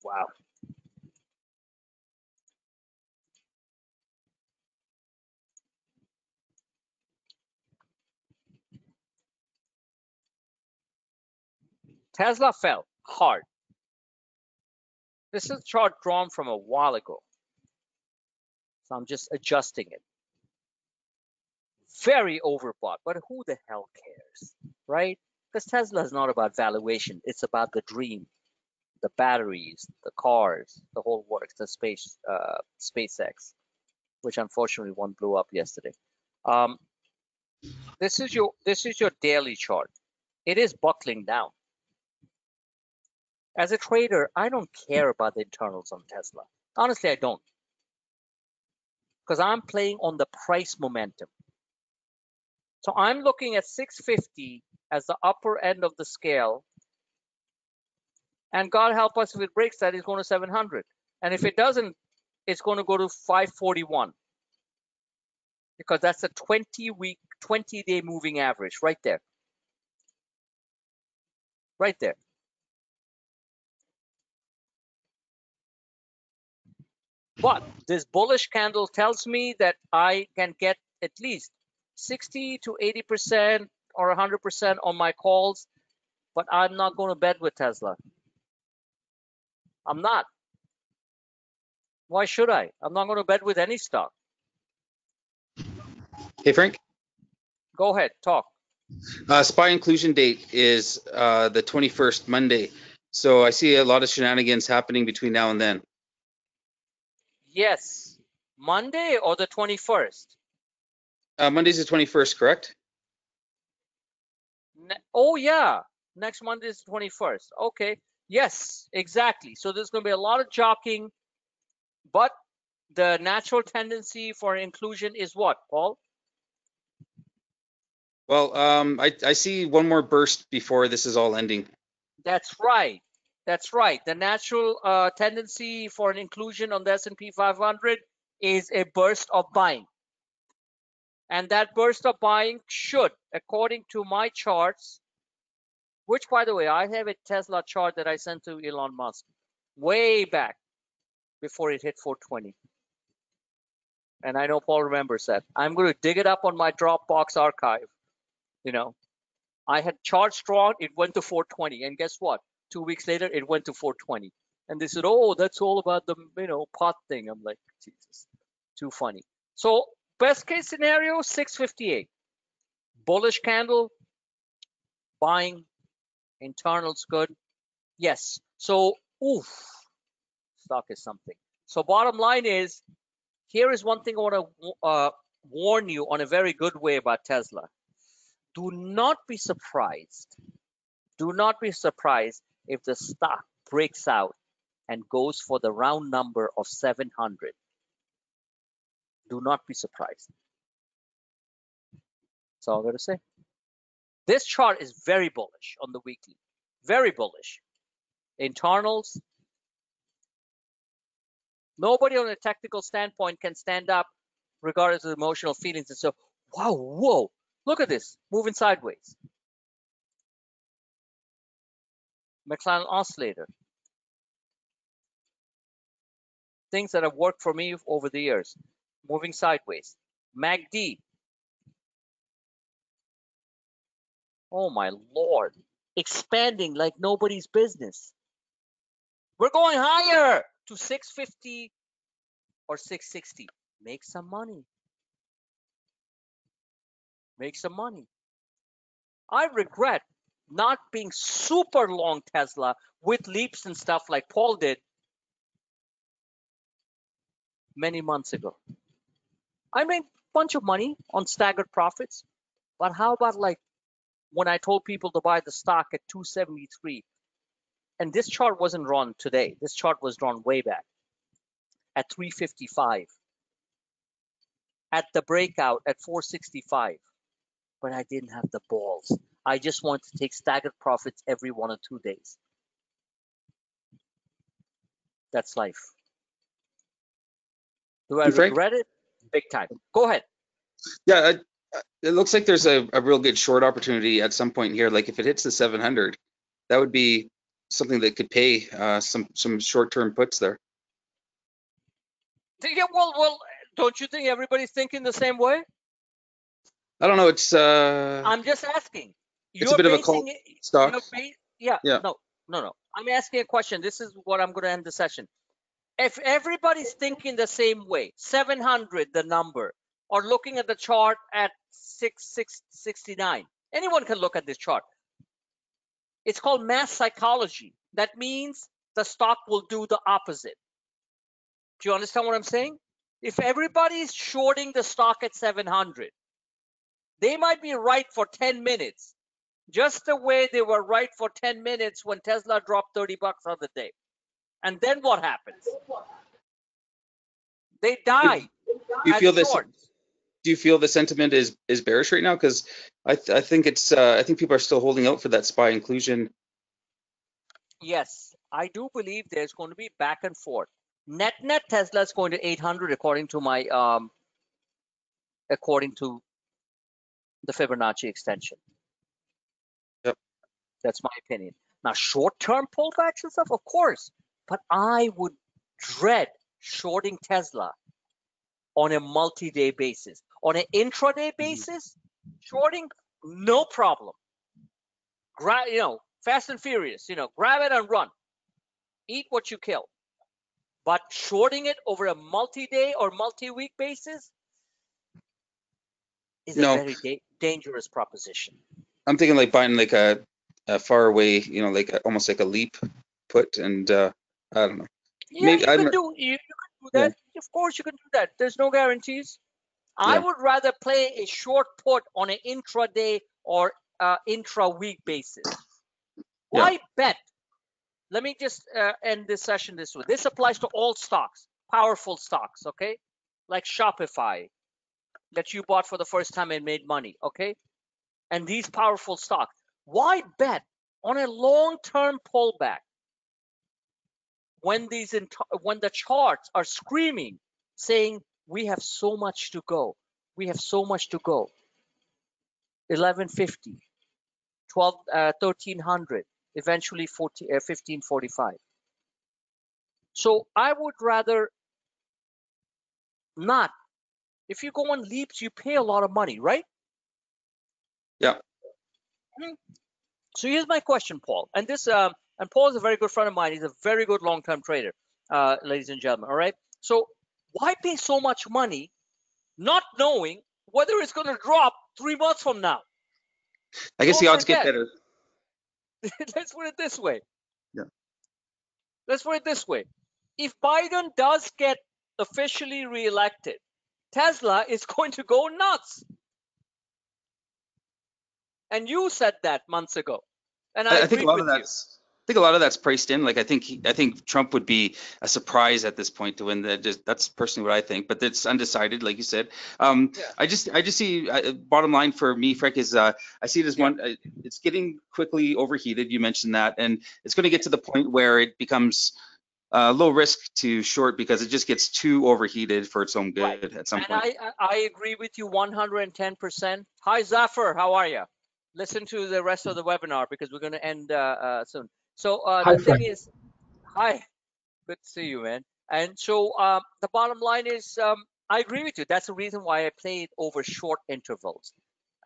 Wow. Tesla fell hard. This is a chart drawn from a while ago. So I'm just adjusting it. Very overbought, but who the hell cares, right? Because Tesla is not about valuation. It's about the dream, the batteries, the cars, the whole works, the SpaceX, which unfortunately one blew up yesterday. This is your daily chart. It is buckling down. As a trader, I don't care about the internals on Tesla. Honestly, I don't. Because I'm playing on the price momentum. So I'm looking at 650 as the upper end of the scale. And God help us if it breaks that, it's going to 700. And if it doesn't, it's going to go to 541. Because that's a 20-day moving average right there. Right there. But this bullish candle tells me that I can get at least 60 to 80% or 100% on my calls, but I'm not going to bet with Tesla. I'm not. Why should I? I'm not going to bet with any stock. Hey, Frank. Go ahead, talk. SPY inclusion date is the 21st, Monday. So I see a lot of shenanigans happening between now and then. Yes. Monday or the 21st? Monday's the 21st, correct? Oh, yeah. Next Monday is the 21st. Okay. Yes, exactly. So there's going to be a lot of jockeying, but the natural tendency for inclusion is what, Paul? Well, I see one more burst before this is all ending. That's right. That's right. The natural tendency for an inclusion on the S&P 500 is a burst of buying. And that burst of buying should, according to my charts, which, by the way, I have a Tesla chart that I sent to Elon Musk way back before it hit 420. And I know Paul remembers that. I'm going to dig it up on my Dropbox archive. You know, I had charts drawn, it went to 420. And guess what? 2 weeks later, it went to 420. And they said, oh, that's all about the, pot thing. I'm like, Jesus, too funny. So best case scenario, 658. Bullish candle, buying, internals good. Yes. So, stock is something. So bottom line is, here is one thing I want to warn you on a very good way about Tesla. Do not be surprised. Do not be surprised if the stock breaks out and goes for the round number of 700. Do not be surprised. That's all I'm going to say. This chart is very bullish on the weekly. Very bullish. Internals. Nobody on a technical standpoint can stand up regardless of emotional feelings and say, wow, whoa, look at this, moving sideways. McLaren oscillator. Things that have worked for me over the years. Moving sideways. MACD. Oh my Lord. Expanding like nobody's business. We're going higher to 650 or 660. make some money. Make some money. I regret not being super long Tesla with leaps and stuff like Paul did many months ago. I made a bunch of money on staggered profits, but how about like when I told people to buy the stock at 273, and this chart wasn't drawn today. This chart was drawn way back at 355, at the breakout at 465, but I didn't have the balls. I just wanted to take staggered profits every 1 or 2 days. That's life. Do I Frank? regret it? Big time. Go ahead. Yeah, it looks like there's a real good short opportunity at some point here. Like if it hits the 700, that would be something that could pay some short-term puts there. Yeah, well, don't you think everybody's thinking the same way? I don't know. It's I'm just asking. it's a bit of a cult stock. Yeah. Yeah. No. I'm asking a question. This is what I'm going to end the session. If everybody's thinking the same way, 700, the number, or looking at the chart at 669, anyone can look at this chart. It's called mass psychology. That means the stock will do the opposite. Do you understand what I'm saying? If everybody's shorting the stock at 700, they might be right for 10 minutes, just the way they were right for 10 minutes when Tesla dropped 30 bucks on the day. And then what happens? They die. Do you feel this? Shorts. Do you feel the sentiment is bearish right now? Because I think it's I think people are still holding out for that SPY inclusion. Yes, I do believe there's going to be back and forth. Net Tesla is going to 800 according to my according to the Fibonacci extension. Yep. That's my opinion. Now, short-term pullbacks and stuff, of course, but I would dread shorting Tesla on a multi-day basis. On an intraday basis, shorting, no problem. Fast and furious, grab it and run. Eat what you kill. But shorting it over a multi-day or multi-week basis is a very dangerous proposition. I'm thinking like buying like a far away, like almost like a leap put, and I don't know. Yeah, Maybe, you can do that. Yeah. Of course, you can do that. There's no guarantees. Yeah. I would rather play a short put on an intraday or intra-week basis. Why bet? Let me just end this session this way. This applies to all stocks, powerful stocks, okay? Like Shopify that you bought for the first time and made money, okay? And these powerful stocks. Why bet on a long-term pullback when the charts are screaming, saying we have so much to go. We have so much to go. 1150, 1300, eventually 1545. So I would rather not. If you go on leaps, you pay a lot of money, right? Yeah. So here's my question, Paul. And Paul is a very good friend of mine. He's a very good long-term trader, ladies and gentlemen. All right. So why pay so much money, not knowing whether it's going to drop 3 months from now? I guess the odds get better. Let's put it this way. Yeah. Let's put it this way. If Biden does get officially reelected, Tesla is going to go nuts. And you said that months ago. And I think a lot of that's priced in. Like I think Trump would be a surprise at this point to win. That's personally what I think, but it's undecided, like you said. I just see bottom line for me, Frank, is I see it as one. It's getting quickly overheated. You mentioned that, and it's going to get to the point where it becomes low risk to short because it just gets too overheated for its own good at some point. I agree with you 110%. Hi Zafar, how are you? Listen to the rest of the webinar because we're going to end soon. So the thing is, hi, good to see you, man. And so the bottom line is, I agree with you. That's the reason why I played over short intervals,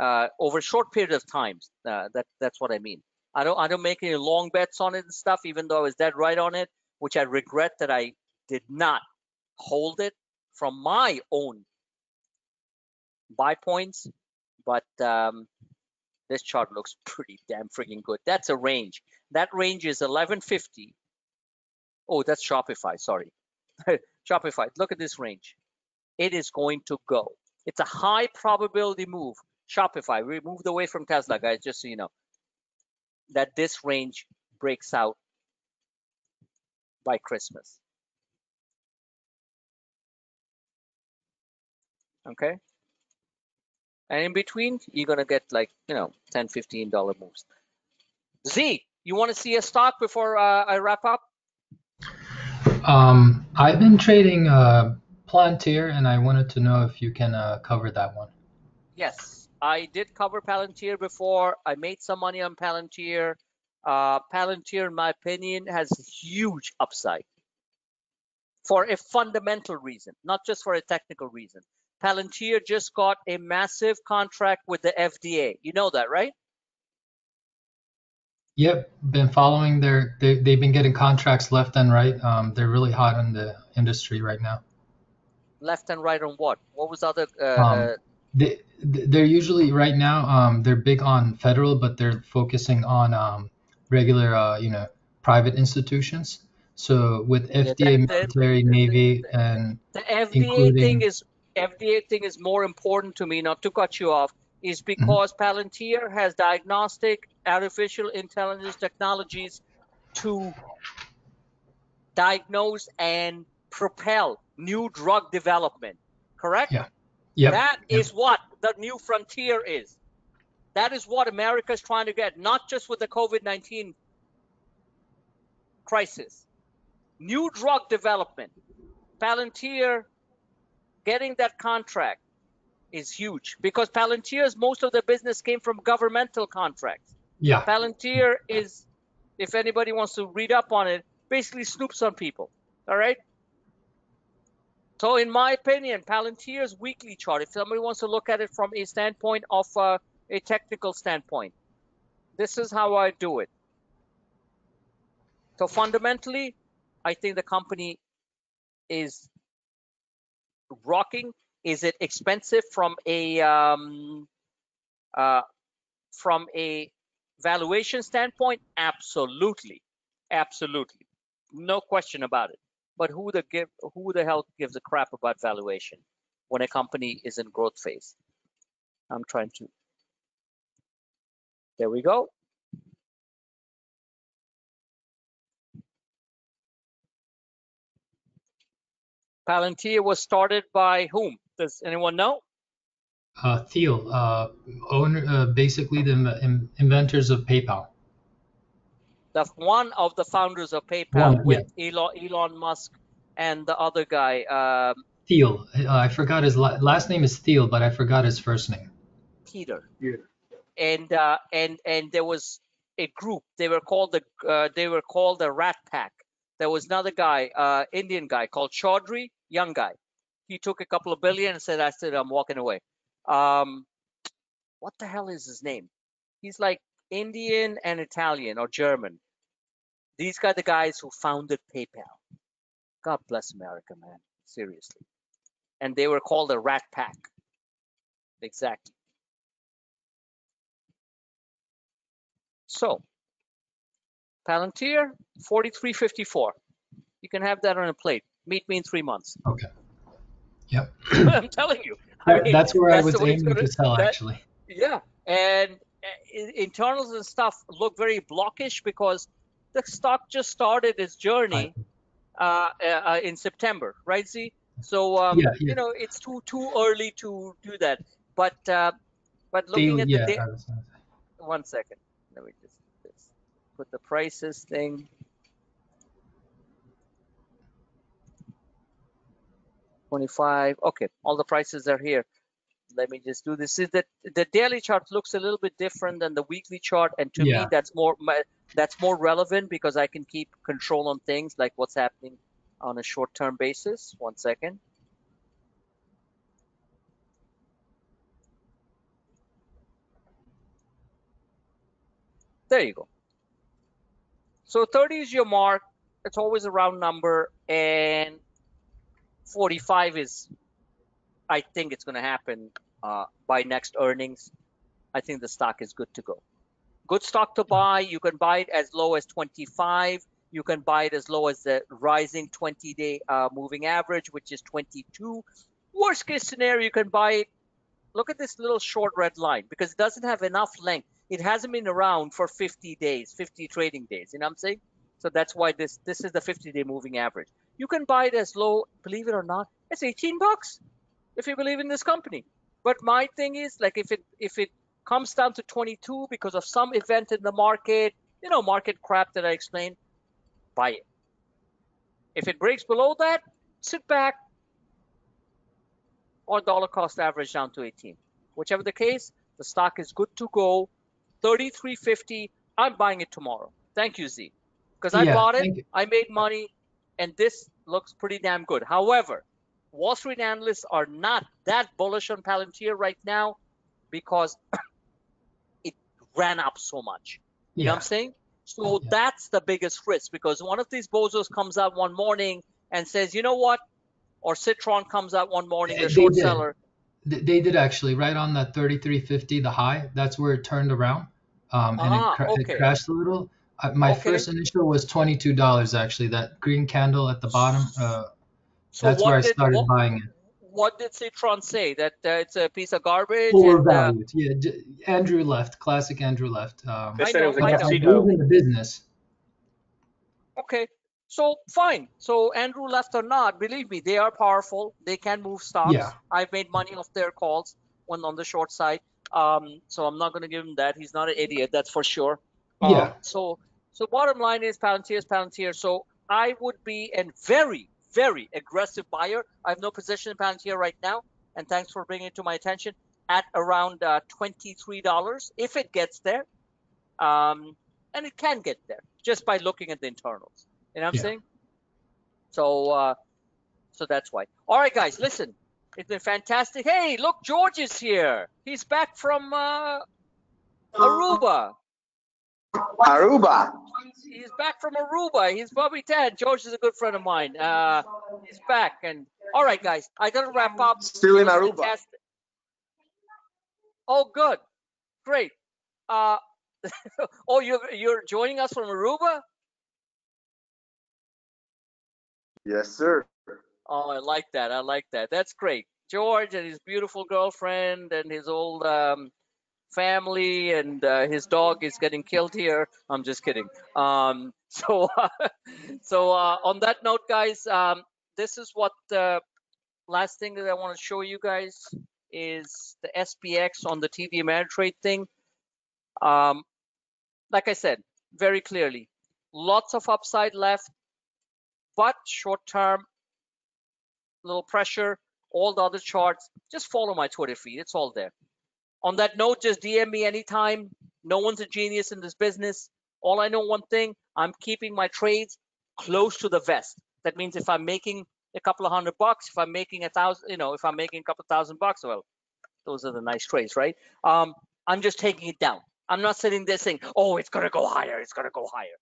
over short period of times. That's what I mean. I don't make any long bets on it and stuff, even though I was dead right on it, which I regret that I did not hold it from my own buy points, but this chart looks pretty damn freaking good. That's a range. That range is 1150. Oh, that's Shopify, sorry. Shopify, look at this range. It is going to go. It's a high probability move. Shopify, we moved away from Tesla, guys, just so you know, that this range breaks out by Christmas. Okay? And in between, you're going to get like, you know, $10, $15 moves. Z, you want to see a stock before I wrap up? I've been trading Palantir, and I wanted to know if you can cover that one. Yes, I did cover Palantir before. I made some money on Palantir. Palantir, in my opinion, has huge upside for a fundamental reason, not just for a technical reason. Palantir just got a massive contract with the FDA. You know that, right? Yep, been following they've been getting contracts left and right. They're really hot in the industry right now. Left and right on what? What was other? They're usually right now. They're big on federal, but they're focusing on regular, private institutions. So with FDA, military, Navy, and the FDA including, thing is more important to me. Not to cut you off, is because Palantir has diagnostic artificial intelligence technologies to diagnose and propel new drug development. Correct? Yeah. Yep. That is what the new frontier is. That is what America is trying to get, not just with the COVID-19 crisis. New drug development. Palantir getting that contract is huge because Palantir's most of the business came from governmental contracts. Yeah. Palantir is, if anybody wants to read up on it, basically snoops on people. All right. So in my opinion, Palantir's weekly chart, if somebody wants to look at it from a standpoint of a technical standpoint, this is how I do it. So fundamentally, I think the company is rocking. Is it expensive from a valuation standpoint? Absolutely, absolutely, no question about it. But who the hell gives a crap about valuation when a company is in growth phase? I'm trying to. There we go. Palantir was started by whom? Does anyone know? Thiel, owner, basically the inventors of PayPal. That's one of the founders of PayPal with Elon Musk and the other guy. Thiel. I forgot his last name is Thiel, but I forgot his first name. Peter. Yeah. And there was a group. They were called the Rat Pack. There was another guy, Indian guy called Chaudhry, young guy. He took a couple of billion and said, "That's it, I'm walking away." What the hell is his name? He's like Indian and Italian or German. These are the guys who founded PayPal. God bless America, man. Seriously. And they were called the Rat Pack. Exactly. So, Palantir, 43.54. You can have that on a plate. Meet me in 3 months. Okay. Yep. I'm telling you. I mean, that's where I was the way aiming to sell, actually. Yeah. And internals and stuff look very blockish because the stock just started its journey in September, right, Z? So, you know, it's too early to do that. But looking at the data, 1 second. Let me just put the prices thing. $25. Okay, all the prices are here. Let me just do this. The daily chart looks a little bit different than the weekly chart, and to me, that's more relevant because I can keep control on things like what's happening on a short-term basis. 1 second. There you go. So 30 is your mark. It's always a round number, and 45 is, I think it's going to happen by next earnings. I think the stock is good to go. Good stock to buy. You can buy it as low as 25. You can buy it as low as the rising 20-day moving average, which is 22. Worst case scenario, you can buy it. Look at this little short red line because it doesn't have enough length. It hasn't been around for 50 days, 50 trading days. You know what I'm saying? So that's why this is the 50-day moving average. You can buy it as low, believe it or not, it's 18 bucks if you believe in this company. But my thing is, like, if it comes down to 22 because of some event in the market, you know, market crap that I explained, buy it. If it breaks below that, sit back, or dollar cost average down to 18. Whichever the case, the stock is good to go. 33.50. I'm buying it tomorrow. Thank you, Z. Because I bought it, I made money, and this looks pretty damn good. However, Wall Street analysts are not that bullish on Palantir right now because it ran up so much. You know what I'm saying? So that's the biggest risk, because one of these bozos comes out one morning and says, you know what? Or Citron comes out one morning, the short seller. They did actually, right on that 33.50, the high. That's where it turned around, and it crashed a little. My first initial was $22 actually. That green candle at the bottom. That's where I started buying it. What did Citron say? That it's a piece of garbage? Overvalued. Andrew left. Classic Andrew left. They said it was a I believe in the business. Okay. So fine. So Andrew left or not, believe me, they are powerful. They can move stocks. Yeah. I've made money off their calls when on the short side. So I'm not going to give him that. He's not an idiot, that's for sure. So bottom line is Palantir is Palantir. So I would be a very, very aggressive buyer. I have no position in Palantir right now, and thanks for bringing it to my attention, at around $23 if it gets there. And it can get there just by looking at the internals. You know what I'm saying? So that's why. All right, guys, listen. It's been fantastic. Hey, look, George is here. He's back from Aruba. He's back from Aruba. He's probably 10. George is a good friend of mine. He's back. And all right, guys, I got to wrap up. Still in Aruba. Fantastic. Oh, good. Great. Oh, you're joining us from Aruba? Yes, sir. Oh, I like that. I like that. That's great. George and his beautiful girlfriend and his old family and his dog is getting killed here. I'm just kidding. So on that note, guys, this is what the last thing that I want to show you guys is the SPX on the TD Ameritrade thing. Like I said, very clearly, lots of upside left, but short term, little pressure. All the other charts, just follow my Twitter feed. It's all there. On that note, just DM me anytime. No one's a genius in this business. All I know one thing, I'm keeping my trades close to the vest. That means if I'm making a couple of $100, if I'm making if I'm making a couple of $1,000, well, those are the nice trades, right? I'm just taking it down. I'm not sitting there saying, oh, it's going to go higher. It's going to go higher.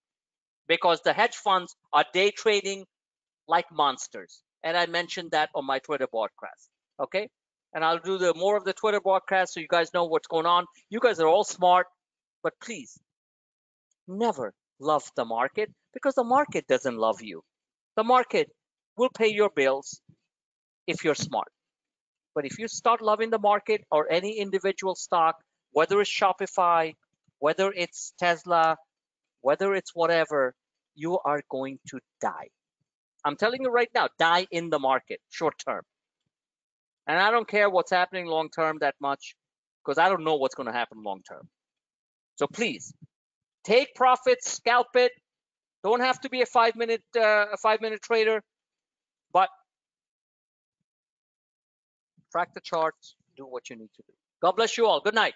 Because the hedge funds are day trading like monsters. And I mentioned that on my Twitter broadcast. Okay? And I'll do more of the Twitter broadcast so you guys know what's going on. You guys are all smart, but please never love the market, because the market doesn't love you. The market will pay your bills if you're smart. But if you start loving the market or any individual stock, whether it's Shopify, whether it's Tesla, whether it's whatever, you are going to die. I'm telling you right now, die in the market, short term. And I don't care what's happening long term that much, because I don't know what's going to happen long term. So please, take profits, scalp it. Don't have to be a 5-minute trader, but track the charts, do what you need to do. God bless you all. Good night.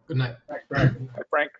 Good night. Thanks, Frank. Frank.